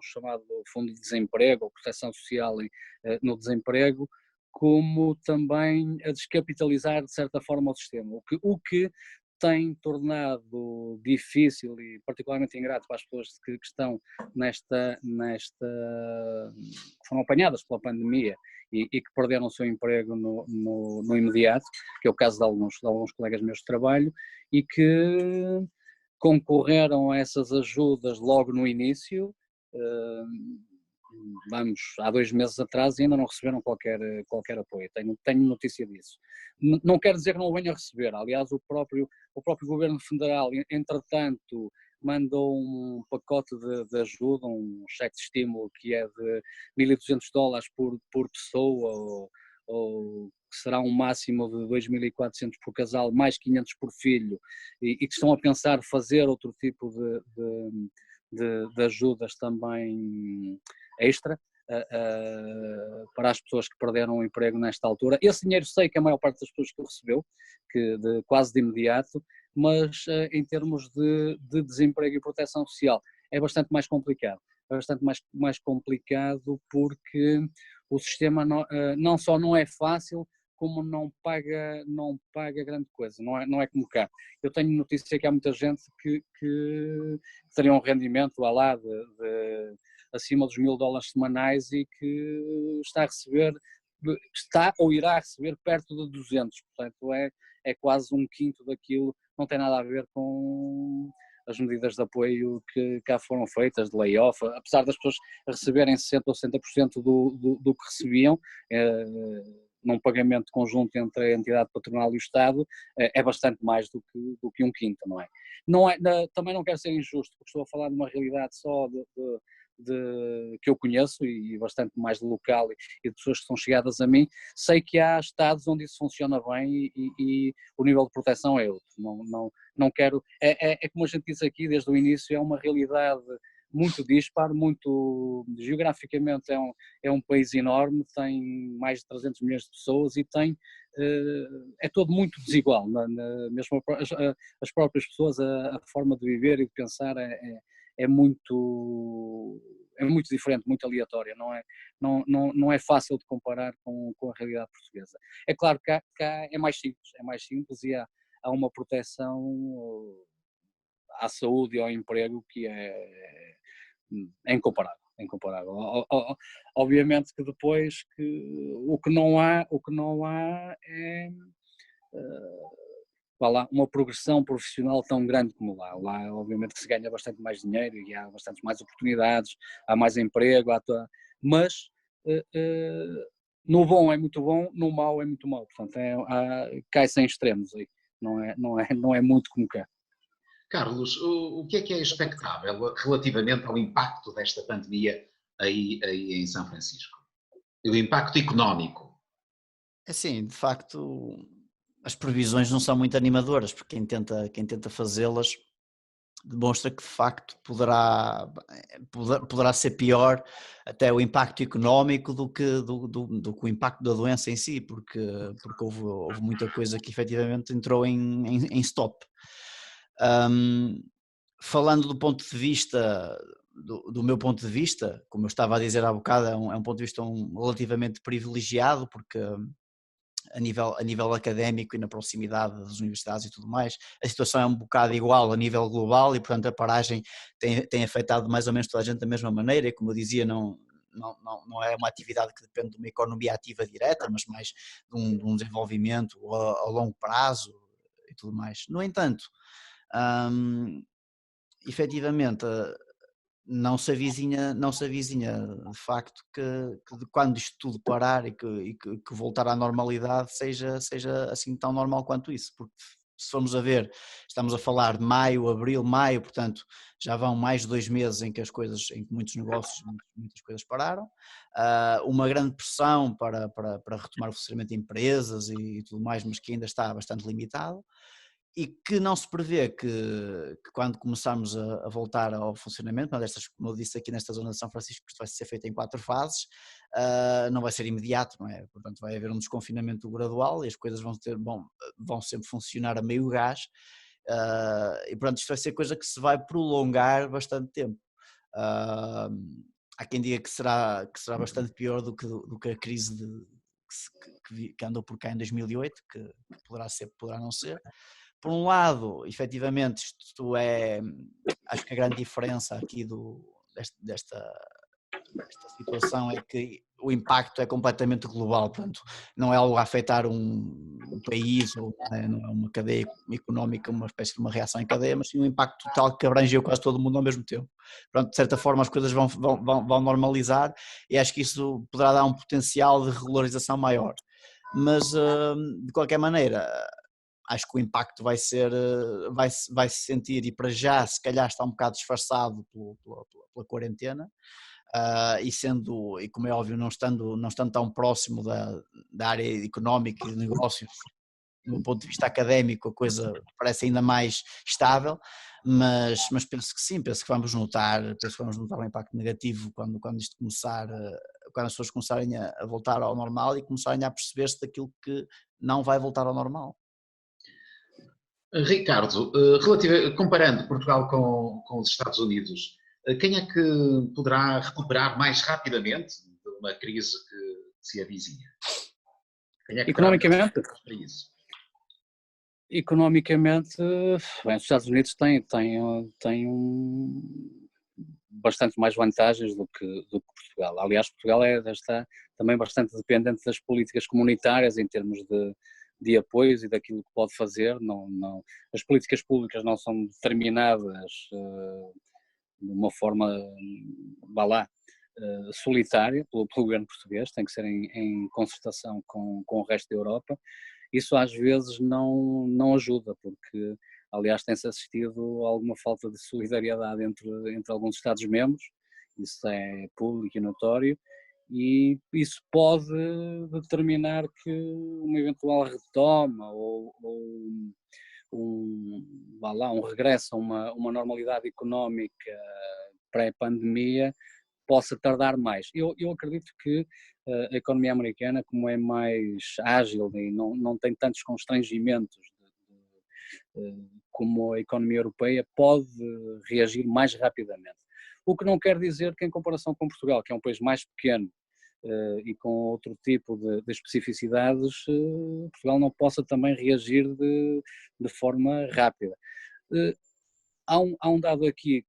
chamado Fundo de Desemprego, ou Proteção Social no desemprego, como também a descapitalizar de certa forma o sistema, o que tem tornado difícil e particularmente ingrato para as pessoas que estão que foram apanhadas pela pandemia e que perderam o seu emprego no imediato, que é o caso de alguns colegas meus de trabalho, e que concorreram a essas ajudas logo no início, há 2 meses atrás, e ainda não receberam qualquer apoio. Tenho notícia disso. Não quer dizer que não o venham a receber. Aliás, o próprio governo federal, entretanto, mandou um pacote de ajuda, um cheque de estímulo que é de $1.200 por pessoa, ou que será um máximo de 2.400 por casal, mais 500 por filho, e que estão a pensar fazer outro tipo de ajudas também extra para as pessoas que perderam o emprego nesta altura. Esse dinheiro sei que a maior parte das pessoas que o recebeu, quase de imediato, mas em termos de desemprego e proteção social é bastante mais complicado. É bastante mais complicado porque o sistema não só não é fácil, como não paga grande coisa, não é como cá. Eu tenho notícia que há muita gente que teria um rendimento lá de acima dos $1000 semanais e que está ou irá receber perto de 200, portanto é quase um quinto daquilo, não tem nada a ver com as medidas de apoio que cá foram feitas, de layoff, apesar das pessoas receberem 60% ou 70% do que recebiam, num pagamento conjunto entre a entidade patronal e o Estado, é bastante mais do que um quinto, não é? Também não quero ser injusto, porque estou a falar de uma realidade só que eu conheço e bastante mais local e de pessoas que são chegadas a mim. Sei que há estados onde isso funciona bem e o nível de proteção é outro. Não quero, como a gente disse aqui desde o início, é uma realidade muito dispar, geograficamente é um país enorme, tem mais de 300 milhões de pessoas e é todo muito desigual, mesmo as próprias pessoas, a forma de viver e de pensar é muito diferente, muito aleatória, não é fácil de comparar com a realidade portuguesa. É claro que cá é mais simples e há uma proteção à saúde e ao emprego que é incomparável. Obviamente que depois o que não há é uma progressão profissional tão grande como lá. Lá obviamente que se ganha bastante mais dinheiro e há bastante mais oportunidades, há mais emprego, mas no bom é muito bom, no mau é muito mau, portanto cai-se em extremos aí, não é muito como cá. Carlos, o que é expectável relativamente ao impacto desta pandemia aí em São Francisco? O impacto económico? Assim, de facto, as previsões não são muito animadoras, porque quem tenta fazê-las demonstra que de facto poderá ser pior até o impacto económico do que o impacto da doença em si, porque houve muita coisa que efetivamente entrou em stop. Falando do ponto de vista, do meu ponto de vista, como eu estava a dizer há bocado, é um ponto de vista relativamente privilegiado, porque a nível académico e na proximidade das universidades e tudo mais, a situação é um bocado igual a nível global e, portanto, a paragem tem afetado mais ou menos toda a gente da mesma maneira e, como eu dizia, não é uma atividade que depende de uma economia ativa direta, mas mais de um desenvolvimento a longo prazo e tudo mais. No entanto, efetivamente, não se avizinha de facto que quando isto tudo parar e que voltar à normalidade seja assim tão normal quanto isso, porque se formos a ver, estamos a falar de maio, abril, maio, portanto já vão mais de 2 meses em que muitos negócios, muitas coisas pararam, uma grande pressão para retomar o funcionamento de empresas e tudo mais, mas que ainda está bastante limitado. E que não se prevê que quando começarmos a voltar ao funcionamento, como eu disse aqui nesta zona de São Francisco, isto vai ser feito em 4 fases, não vai ser imediato, não é? Portanto vai haver um desconfinamento gradual e as coisas vão sempre funcionar a meio gás, e portanto isto vai ser coisa que se vai prolongar bastante tempo. Há quem diga que será bastante pior do que a crise que andou por cá em 2008, que poderá ser, poderá não ser. Por um lado, efetivamente, acho que a grande diferença aqui desta situação é que o impacto é completamente global, portanto, não é algo a afetar um país, ou não é uma cadeia económica, uma espécie de uma reação em cadeia, mas sim um impacto total que abrangeu quase todo mundo ao mesmo tempo. Portanto, de certa forma as coisas vão normalizar e acho que isso poderá dar um potencial de regularização maior. Mas, de qualquer maneira, acho que o impacto vai se sentir e para já se calhar está um bocado disfarçado pela quarentena, e como é óbvio não estando tão próximo da área económica e de negócios, do ponto de vista académico a coisa parece ainda mais estável, mas penso que sim, penso que vamos notar um impacto negativo quando isto começar, quando as pessoas começarem a voltar ao normal e começarem a perceber-se daquilo que não vai voltar ao normal. Ricardo, comparando Portugal com os Estados Unidos, quem é que poderá recuperar mais rapidamente de uma crise se avizinha? Quem é que terá Economicamente, para isso? economicamente, bem, os Estados Unidos têm bastante mais vantagens do que Portugal. Aliás, Portugal está também bastante dependente das políticas comunitárias em termos de apoios e daquilo que pode fazer. As políticas públicas não são determinadas de uma forma, vá lá, solitária pelo governo português, tem que ser em concertação com o resto da Europa. Isso às vezes não ajuda, porque aliás tem-se assistido a alguma falta de solidariedade entre alguns Estados-membros, isso é público e notório, e isso pode determinar que uma eventual retoma vá lá, um regresso a uma normalidade económica pré-pandemia possa tardar mais. Eu acredito que a economia americana, como é mais ágil e não tem tantos constrangimentos como a economia europeia, pode reagir mais rapidamente. O que não quer dizer que, em comparação com Portugal, que é um país mais pequeno e com outro tipo de especificidades, Portugal não possa também reagir de forma rápida. Há um dado aqui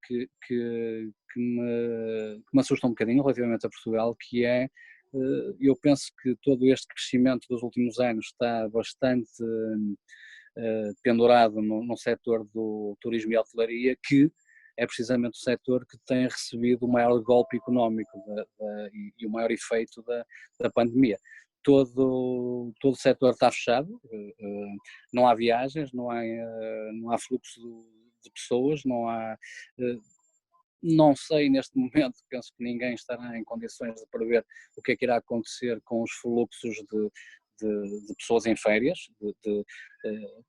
que me assusta um bocadinho relativamente a Portugal, que é, eu penso que todo este crescimento dos últimos anos está bastante pendurado no setor do turismo e hotelaria, que é precisamente o setor que tem recebido o maior golpe económico e o maior efeito da pandemia. Todo o setor está fechado, não há viagens, não há fluxo de pessoas, não sei neste momento, penso que ninguém estará em condições de prever o que é que irá acontecer com os fluxos de pessoas em férias.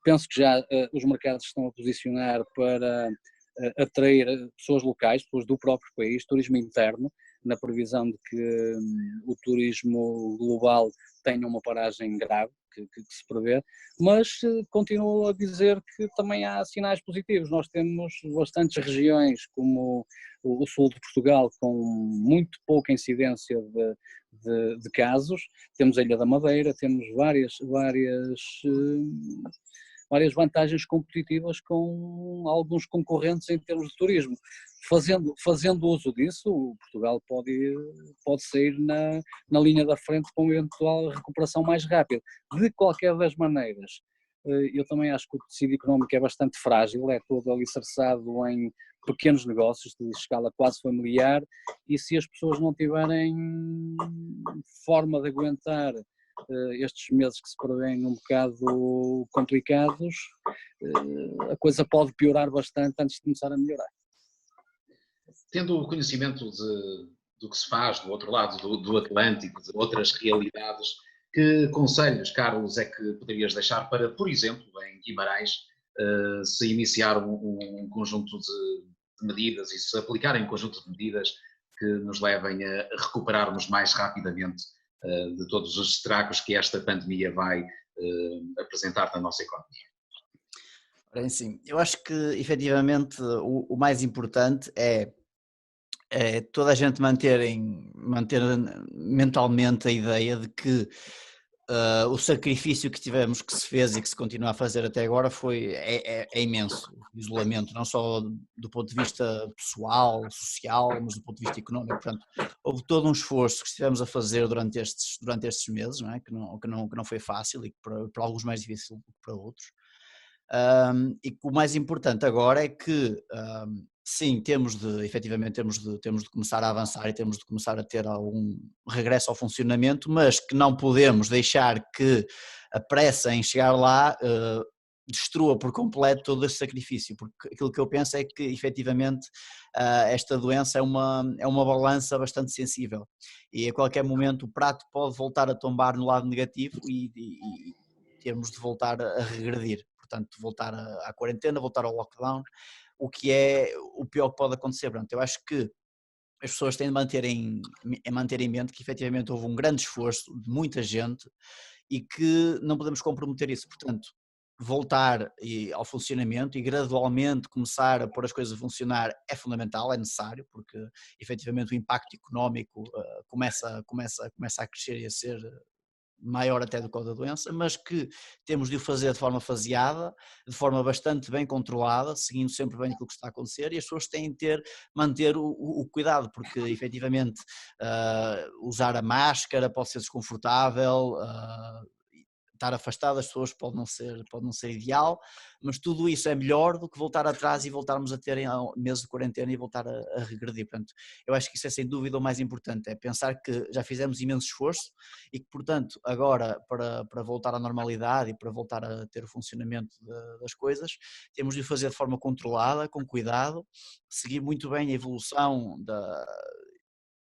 Penso que já os mercados estão a posicionar para atrair pessoas locais, pessoas do próprio país, turismo interno, na previsão de que o turismo global tenha uma paragem grave, que se prevê, mas continuo a dizer que também há sinais positivos. Nós temos bastantes regiões, como o sul de Portugal, com muito pouca incidência de casos, temos a Ilha da Madeira, temos várias vantagens competitivas com alguns concorrentes em termos de turismo. Fazendo uso disso, Portugal pode sair na linha da frente com uma eventual recuperação mais rápida. De qualquer das maneiras, eu também acho que o tecido económico é bastante frágil, é todo alicerçado em pequenos negócios de escala quase familiar, e se as pessoas não tiverem forma de aguentar estes meses que se prevêem um bocado complicados, a coisa pode piorar bastante antes de começar a melhorar. Tendo conhecimento do que se faz do outro lado do Atlântico, de outras realidades, que conselhos, Carlos, é que poderias deixar para, por exemplo, em Guimarães, se iniciar um conjunto de medidas e se aplicarem um conjunto de medidas que nos levem a recuperarmos mais rapidamente de todos os estragos que esta pandemia vai apresentar na nossa economia? Bem, sim, eu acho que efetivamente o mais importante é toda a gente manter mentalmente a ideia de que o sacrifício que tivemos, que se fez e que se continua a fazer até agora é imenso. O isolamento, não só do ponto de vista pessoal, social, mas do ponto de vista económico. Portanto, houve todo um esforço que estivemos a fazer durante estes meses, não é? que não foi fácil e que para alguns mais difícil do que para outros. E que o mais importante agora é que, sim, efetivamente temos de começar a avançar e temos de começar a ter algum regresso ao funcionamento, mas que não podemos deixar que a pressa em chegar lá destrua por completo todo esse sacrifício, porque aquilo que eu penso é que efetivamente esta doença é uma balança bastante sensível e a qualquer momento o prato pode voltar a tombar no lado negativo e termos de voltar a regredir. Portanto, voltar à quarentena, voltar ao lockdown, o que é o pior que pode acontecer. Portanto, eu acho que as pessoas têm de manter em mente que efetivamente houve um grande esforço de muita gente e que não podemos comprometer isso. Portanto, voltar ao funcionamento e gradualmente começar a pôr as coisas a funcionar é fundamental, é necessário, porque efetivamente o impacto económico começa a crescer e a ser maior até do que o da doença, mas que temos de o fazer de forma faseada, de forma bastante bem controlada, seguindo sempre bem aquilo que está a acontecer, e as pessoas têm de manter o cuidado, porque efetivamente usar a máscara pode ser desconfortável, estar afastado das pessoas pode não ser ideal, mas tudo isso é melhor do que voltar atrás e voltarmos a ter meses de quarentena e voltar a regredir. Portanto, eu acho que isso é sem dúvida o mais importante, é pensar que já fizemos imenso esforço e que, portanto, agora para voltar à normalidade e para voltar a ter o funcionamento das coisas, temos de o fazer de forma controlada, com cuidado, seguir muito bem a evolução da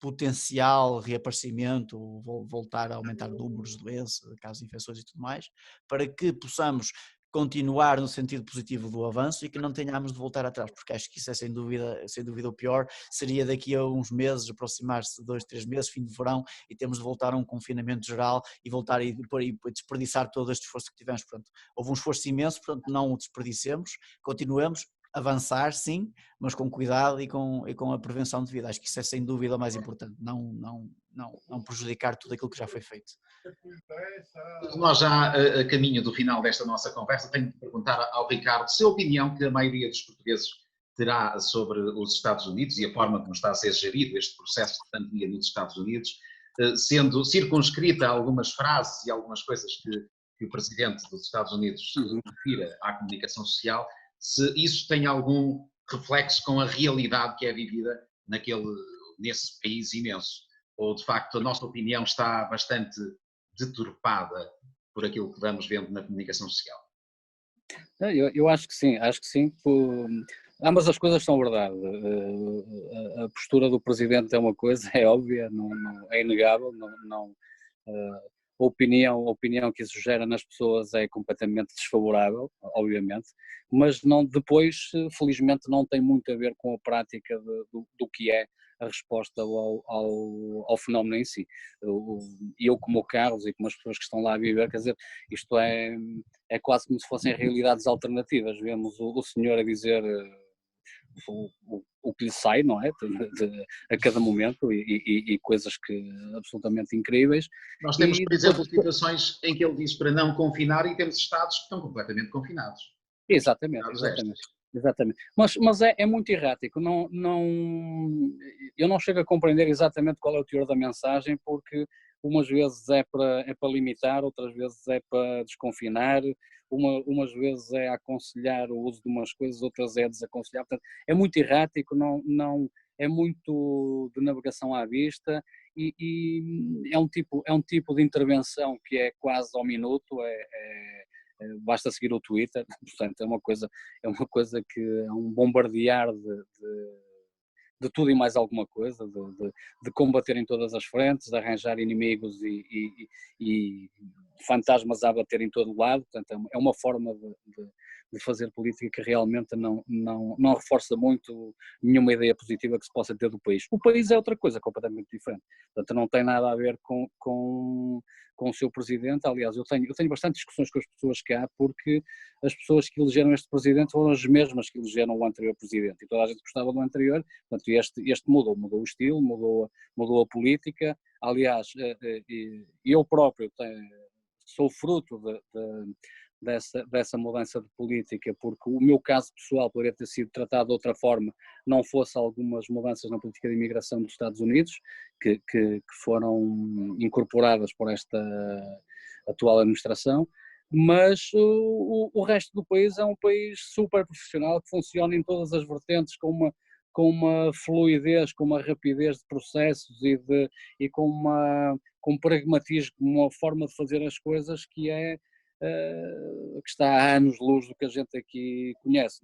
potencial reaparecimento, voltar a aumentar números de doença, casos de infecções e tudo mais, para que possamos continuar no sentido positivo do avanço e que não tenhamos de voltar atrás, porque acho que isso é sem dúvida o pior, seria daqui a uns meses, aproximar-se de 2, 3 meses, fim de verão, e temos de voltar a um confinamento geral e voltar e desperdiçar todo este esforço que tivemos. Portanto, houve um esforço imenso, portanto não o desperdicemos, continuemos, avançar sim, mas com cuidado e com a prevenção devida. Acho que isso é sem dúvida o mais importante, não prejudicar tudo aquilo que já foi feito. Nós já a caminho do final desta nossa conversa, tenho de perguntar ao Ricardo se a opinião que a maioria dos portugueses terá sobre os Estados Unidos e a forma como está a ser gerido este processo de pandemia nos Estados Unidos, sendo circunscrita a algumas frases e algumas coisas que o Presidente dos Estados Unidos refira à comunicação social, se isso tem algum reflexo com a realidade que é vivida nesse país imenso, ou de facto a nossa opinião está bastante deturpada por aquilo que vamos vendo na comunicação social? Eu acho que sim, ambas as coisas são verdade. A postura do Presidente é uma coisa, é óbvia, é inegável, a opinião que isso gera nas pessoas é completamente desfavorável, obviamente, mas depois, felizmente, não tem muito a ver com a prática do que é a resposta ao fenómeno em si. Eu como o Carlos e como as pessoas que estão lá a viver, quer dizer, isto é quase como se fossem realidades alternativas. Vemos o senhor a dizer o que lhe sai, não é? A cada momento e coisas que absolutamente incríveis. Nós temos, por exemplo, situações em que ele diz para não confinar e temos estados que estão completamente confinados. Exatamente. Mas é muito errático. Eu não chego a compreender exatamente qual é o teor da mensagem, porque umas vezes é para limitar, outras vezes é para desconfinar, umas vezes é aconselhar o uso de umas coisas, outras é desaconselhar. Portanto, é muito errático, é muito de navegação à vista e é um tipo de intervenção que é quase ao minuto, basta seguir o Twitter, portanto é uma coisa que é um bombardear de tudo e mais alguma coisa, de combater em todas as frentes, de arranjar inimigos e fantasmas a bater em todo lado. Portanto é uma forma de fazer política que realmente não reforça muito nenhuma ideia positiva que se possa ter do país. O país é outra coisa completamente diferente, portanto não tem nada a ver com o seu presidente. Aliás, eu tenho bastante discussões com as pessoas cá, porque as pessoas que elegeram este presidente foram as mesmas que elegeram o anterior presidente, e toda a gente gostava do anterior. Portanto, este mudou o estilo, mudou a política. Aliás, eu próprio sou fruto dessa mudança de política, porque o meu caso pessoal poderia ter sido tratado de outra forma, não fosse algumas mudanças na política de imigração dos Estados Unidos, que foram incorporadas por esta atual administração. Mas o resto do país é um país super profissional, que funciona em todas as vertentes, com uma fluidez, com uma rapidez de processos e com um pragmatismo, uma forma de fazer as coisas que está a anos-luz do que a gente aqui conhece.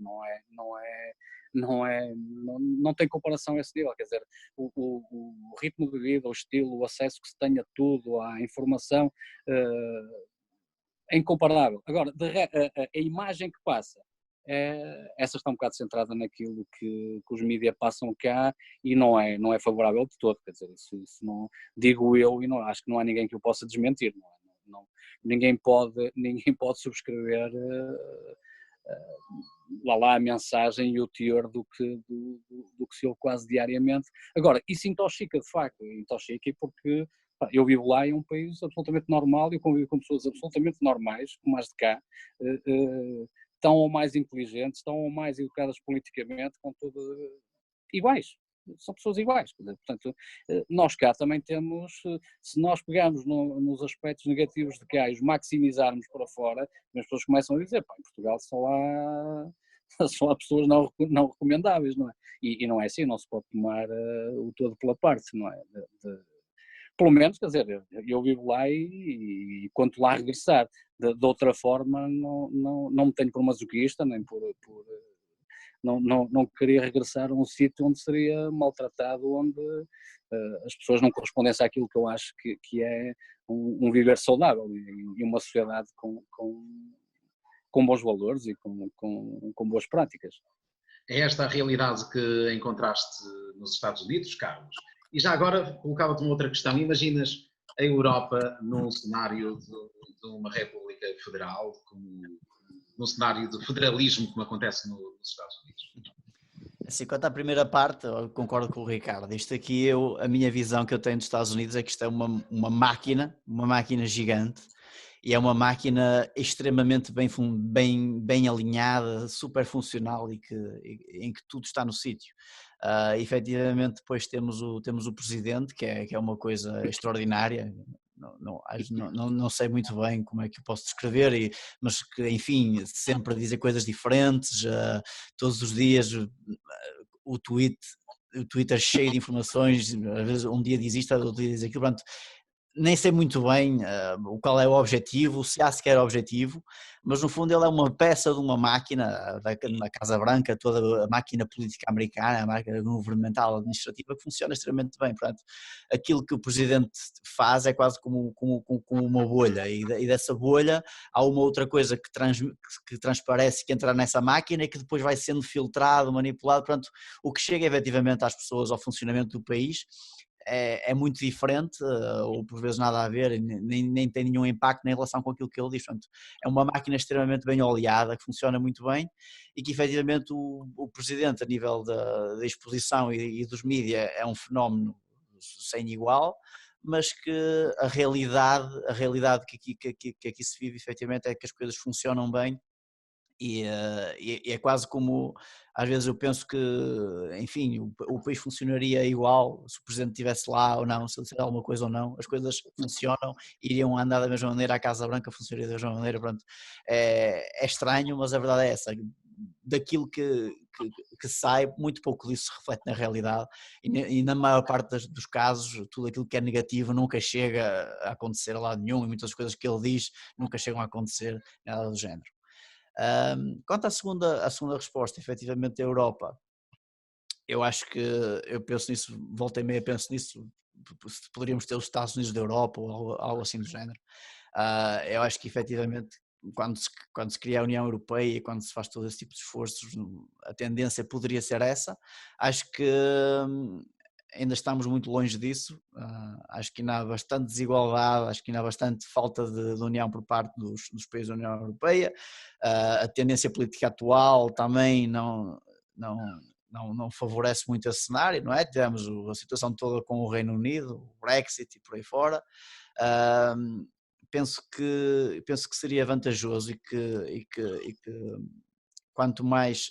Não tem comparação a esse nível. Quer dizer, o ritmo de vida, o estilo, o acesso que se tenha a tudo, à informação, é incomparável. Agora, a imagem que passa, essa está um bocado centrada naquilo que os mídias passam cá, e não é favorável de todo. Quer dizer, isso não digo eu, e não acho que não há ninguém que o possa desmentir. ninguém pode subscrever lá a mensagem e o teor do que se ouve quase diariamente. Agora, isso intoxica de facto, intoxica porque eu vivo lá em um país absolutamente normal e eu convivo com pessoas absolutamente normais, como as de cá, tão ou mais inteligentes, tão ou mais educadas politicamente, com tudo iguais. São pessoas iguais. Portanto, nós cá também temos, se nós pegarmos nos aspectos negativos de cá e os maximizarmos para fora, as pessoas começam a dizer, pá, em Portugal só há pessoas não recomendáveis, não é? E não é assim, não se pode tomar o todo pela parte, não é? Pelo menos, quer dizer, eu vivo lá e quanto lá regressar de outra forma, não me tenho por masoquista, nem não queria regressar a um sítio onde seria maltratado, onde as pessoas não correspondessem àquilo que eu acho que é um viver saudável e uma sociedade com bons valores e com boas práticas. É esta a realidade que encontraste nos Estados Unidos, Carlos? E já agora colocava-te uma outra questão. Imaginas a Europa num cenário de uma República Federal, num cenário de federalismo como acontece nos Estados Unidos? Assim, quanto à primeira parte, eu concordo com o Ricardo. Isto aqui, a minha visão que eu tenho dos Estados Unidos é que isto é uma máquina gigante, e é uma máquina extremamente bem alinhada, super funcional em que tudo está no sítio. Efetivamente, depois temos o presidente, que é uma coisa extraordinária. Não sei muito bem como é que eu posso descrever, mas que, enfim, sempre a dizer coisas diferentes, todos os dias o Twitter cheio de informações, às vezes um dia diz isto, outro dia diz aquilo, portanto, nem sei muito bem qual é o objetivo, se há sequer objetivo, mas no fundo ele é uma peça de uma máquina na Casa Branca, toda a máquina política americana, a máquina governamental administrativa que funciona extremamente bem. Portanto, aquilo que o presidente faz é quase como uma bolha, e dessa bolha há uma outra coisa que transparece, que entra nessa máquina e que depois vai sendo filtrado, manipulado. Portanto, o que chega efetivamente às pessoas, ao funcionamento do país, é muito diferente, ou por vezes nada a ver, nem tem nenhum impacto em relação com aquilo que ele diz. Portanto, é uma máquina extremamente bem oleada, que funciona muito bem, e que efetivamente o presidente, a nível da exposição e dos mídias, é um fenómeno sem igual, mas que a realidade que aqui se vive efetivamente é que as coisas funcionam bem. E é quase como, às vezes eu penso que, enfim, o país funcionaria igual se o presidente estivesse lá ou não, se ele disser alguma coisa ou não, as coisas funcionam, iriam andar da mesma maneira, a Casa Branca funcionaria da mesma maneira. Pronto, é estranho, mas a verdade é essa. Daquilo que sai, muito pouco disso se reflete na realidade, e na maior parte dos casos, tudo aquilo que é negativo nunca chega a acontecer a lado nenhum, e muitas coisas que ele diz nunca chegam a acontecer, nada do género. Quanto à segunda resposta, efetivamente a Europa, eu acho que, eu penso nisso, volta e meia penso nisso, se poderíamos ter os Estados Unidos da Europa ou algo assim do género. Eu acho que efetivamente quando se cria a União Europeia e quando se faz todo esse tipo de esforços, a tendência poderia ser essa. Acho que ainda estamos muito longe disso. Acho que ainda há bastante desigualdade, acho que ainda há bastante falta de união por parte dos países da União Europeia. A tendência política atual também não favorece muito esse cenário, não é? Tivemos a situação toda com o Reino Unido, o Brexit e por aí fora. Penso que seria vantajoso e que quanto mais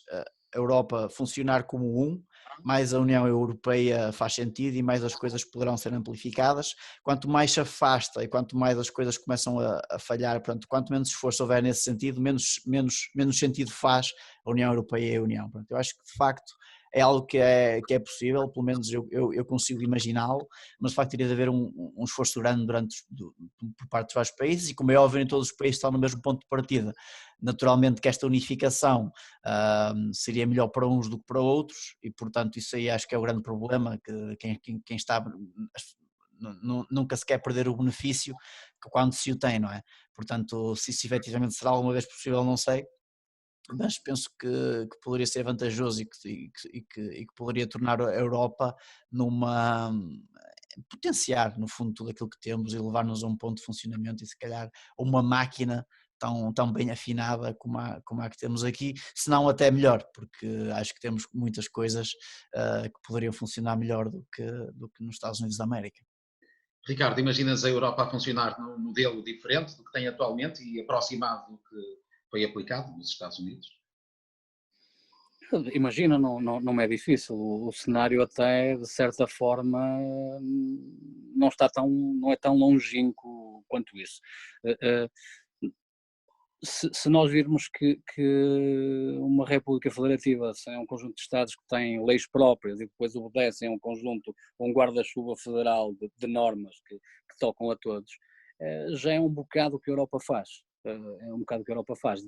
a Europa funcionar como mais a União Europeia faz sentido e mais as coisas poderão ser amplificadas. Quanto mais se afasta e quanto mais as coisas começam a falhar, portanto, quanto menos esforço houver nesse sentido, menos sentido faz a União Europeia e a União. Portanto, eu acho que de facto é algo que é possível, pelo menos eu consigo imaginá-lo, mas de facto teria de haver um esforço grande por parte dos vários países, e como é óbvio, nem todos os países estão no mesmo ponto de partida. Naturalmente que esta unificação seria melhor para uns do que para outros, e portanto isso aí acho que é o grande problema, que quem está nunca se quer perder o benefício que quando se o tem, não é? Portanto, se isso efetivamente será alguma vez possível, não sei, mas penso que poderia ser vantajoso e que poderia tornar a Europa potenciar, no fundo, tudo aquilo que temos e levar-nos a um ponto de funcionamento e se calhar a uma máquina tão bem afinada como a que temos aqui, se não até melhor, porque acho que temos muitas coisas que poderiam funcionar melhor do que nos Estados Unidos da América. Ricardo, imaginas a Europa a funcionar num modelo diferente do que tem atualmente e aproximado do que foi aplicado nos Estados Unidos? Imagina, não é difícil. O cenário até, de certa forma, não é tão longínquo quanto isso. Se nós virmos que uma República Federativa é um conjunto de Estados que têm leis próprias e depois obedecem a um conjunto, a um guarda-chuva federal de normas que tocam a todos, já é um bocado o que a Europa faz. É um bocado o que a Europa faz,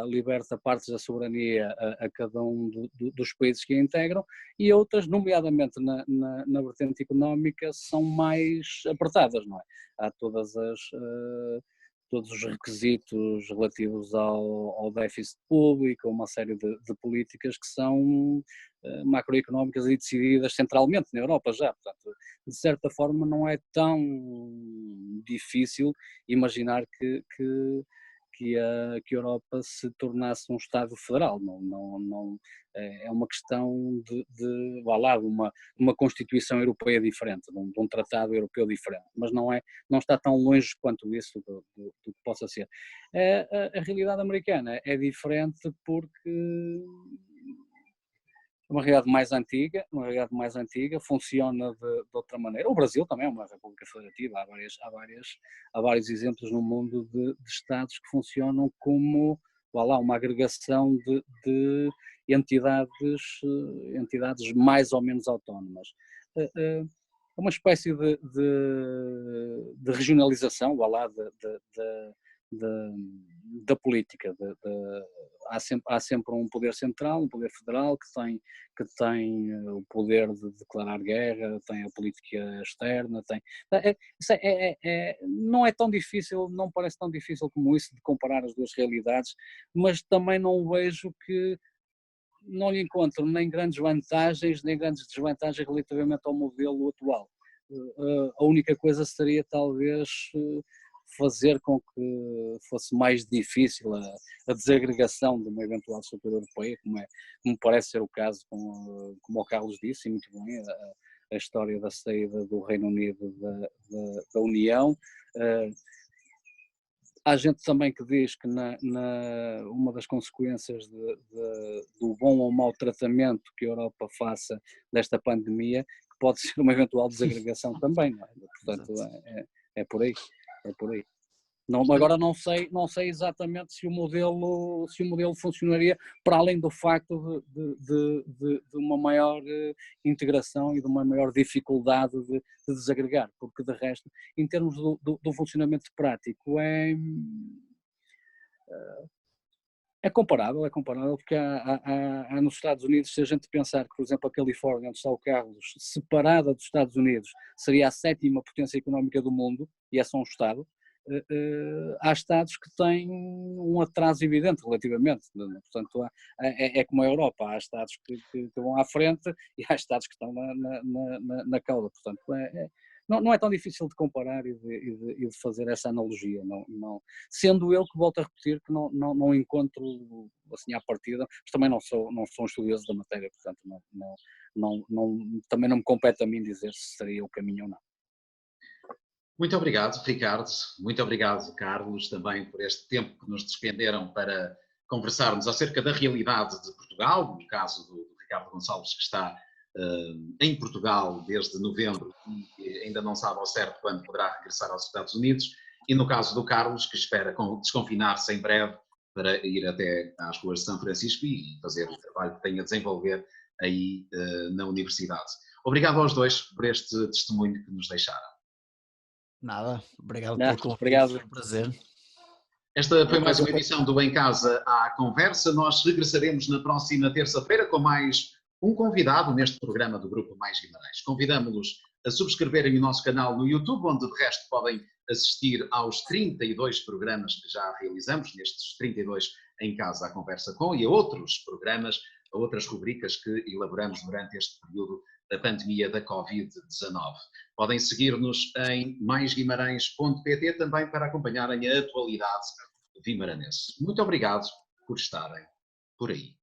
liberta partes da soberania a cada um dos países que a integram, e outras, nomeadamente na vertente económica, são mais apertadas, não é? Há todos os requisitos relativos ao déficit público, uma série de políticas que são macroeconómicas e decididas centralmente na Europa já. Portanto, de certa forma não é tão difícil imaginar que a Europa se tornasse um Estado federal. Não, é uma questão de uma Constituição Europeia diferente, de um Tratado Europeu diferente, mas não está tão longe quanto isso do que possa ser. A realidade americana é diferente porque é uma realidade mais antiga, funciona de outra maneira. O Brasil também é uma república federativa, há vários exemplos no mundo de Estados que funcionam como uma agregação de entidades mais ou menos autónomas. É uma espécie de regionalização da política. Há sempre um poder central, um poder federal que tem o poder de declarar guerra, tem a política externa, não é tão difícil, não parece tão difícil como isso de comparar as duas realidades, mas também não lhe encontro nem grandes vantagens nem grandes desvantagens relativamente ao modelo atual. A única coisa seria talvez fazer com que fosse mais difícil a desagregação de uma eventual estrutura europeia, como parece ser o caso, como o Carlos disse, e muito bem, a história da saída do Reino Unido da União. Há gente também que diz que uma das consequências do bom ou mau tratamento que a Europa faça desta pandemia, que pode ser uma eventual desagregação também, não é? Portanto, é por aí. Agora não sei exatamente se o modelo funcionaria para além do facto de uma maior integração e de uma maior dificuldade de desagregar, porque de resto, em termos do funcionamento prático, é comparável, porque há nos Estados Unidos, se a gente pensar que, por exemplo, a Califórnia, onde está o Carlos, separada dos Estados Unidos, seria a 7ª potência económica do mundo, e é só um Estado. Há Estados que têm um atraso evidente relativamente, portanto é como a Europa, há Estados que vão à frente e há Estados que estão na cauda, portanto não é tão difícil de comparar e de fazer essa analogia, não, sendo eu que volto a repetir que não encontro assim à partida, mas também não sou um estudioso da matéria, portanto também não me compete a mim dizer se seria o caminho ou não. Muito obrigado, Ricardo. Muito obrigado, Carlos, também por este tempo que nos despenderam para conversarmos acerca da realidade de Portugal, no caso do Ricardo Gonçalves, que está em Portugal desde novembro e ainda não sabe ao certo quando poderá regressar aos Estados Unidos, e no caso do Carlos, que espera desconfinar-se em breve para ir até às ruas de São Francisco e fazer o trabalho que tem a desenvolver aí na universidade. Obrigado aos dois por este testemunho que nos deixaram. Nada, obrigado pelo convite, obrigado. foi um prazer. Esta foi mais uma edição do Em Casa à Conversa. Nós regressaremos na próxima terça-feira com mais um convidado neste programa do Grupo Mais Guimarães. Convidamos-los a subscreverem o nosso canal no YouTube, onde de resto podem assistir aos 32 programas que já realizamos, nestes 32 Em Casa à Conversa com, e a outros programas, a outras rubricas que elaboramos durante este período da pandemia da Covid-19. Podem seguir-nos em maisguimarães.pt também para acompanharem a atualidade vimaranense. Muito obrigado por estarem por aí.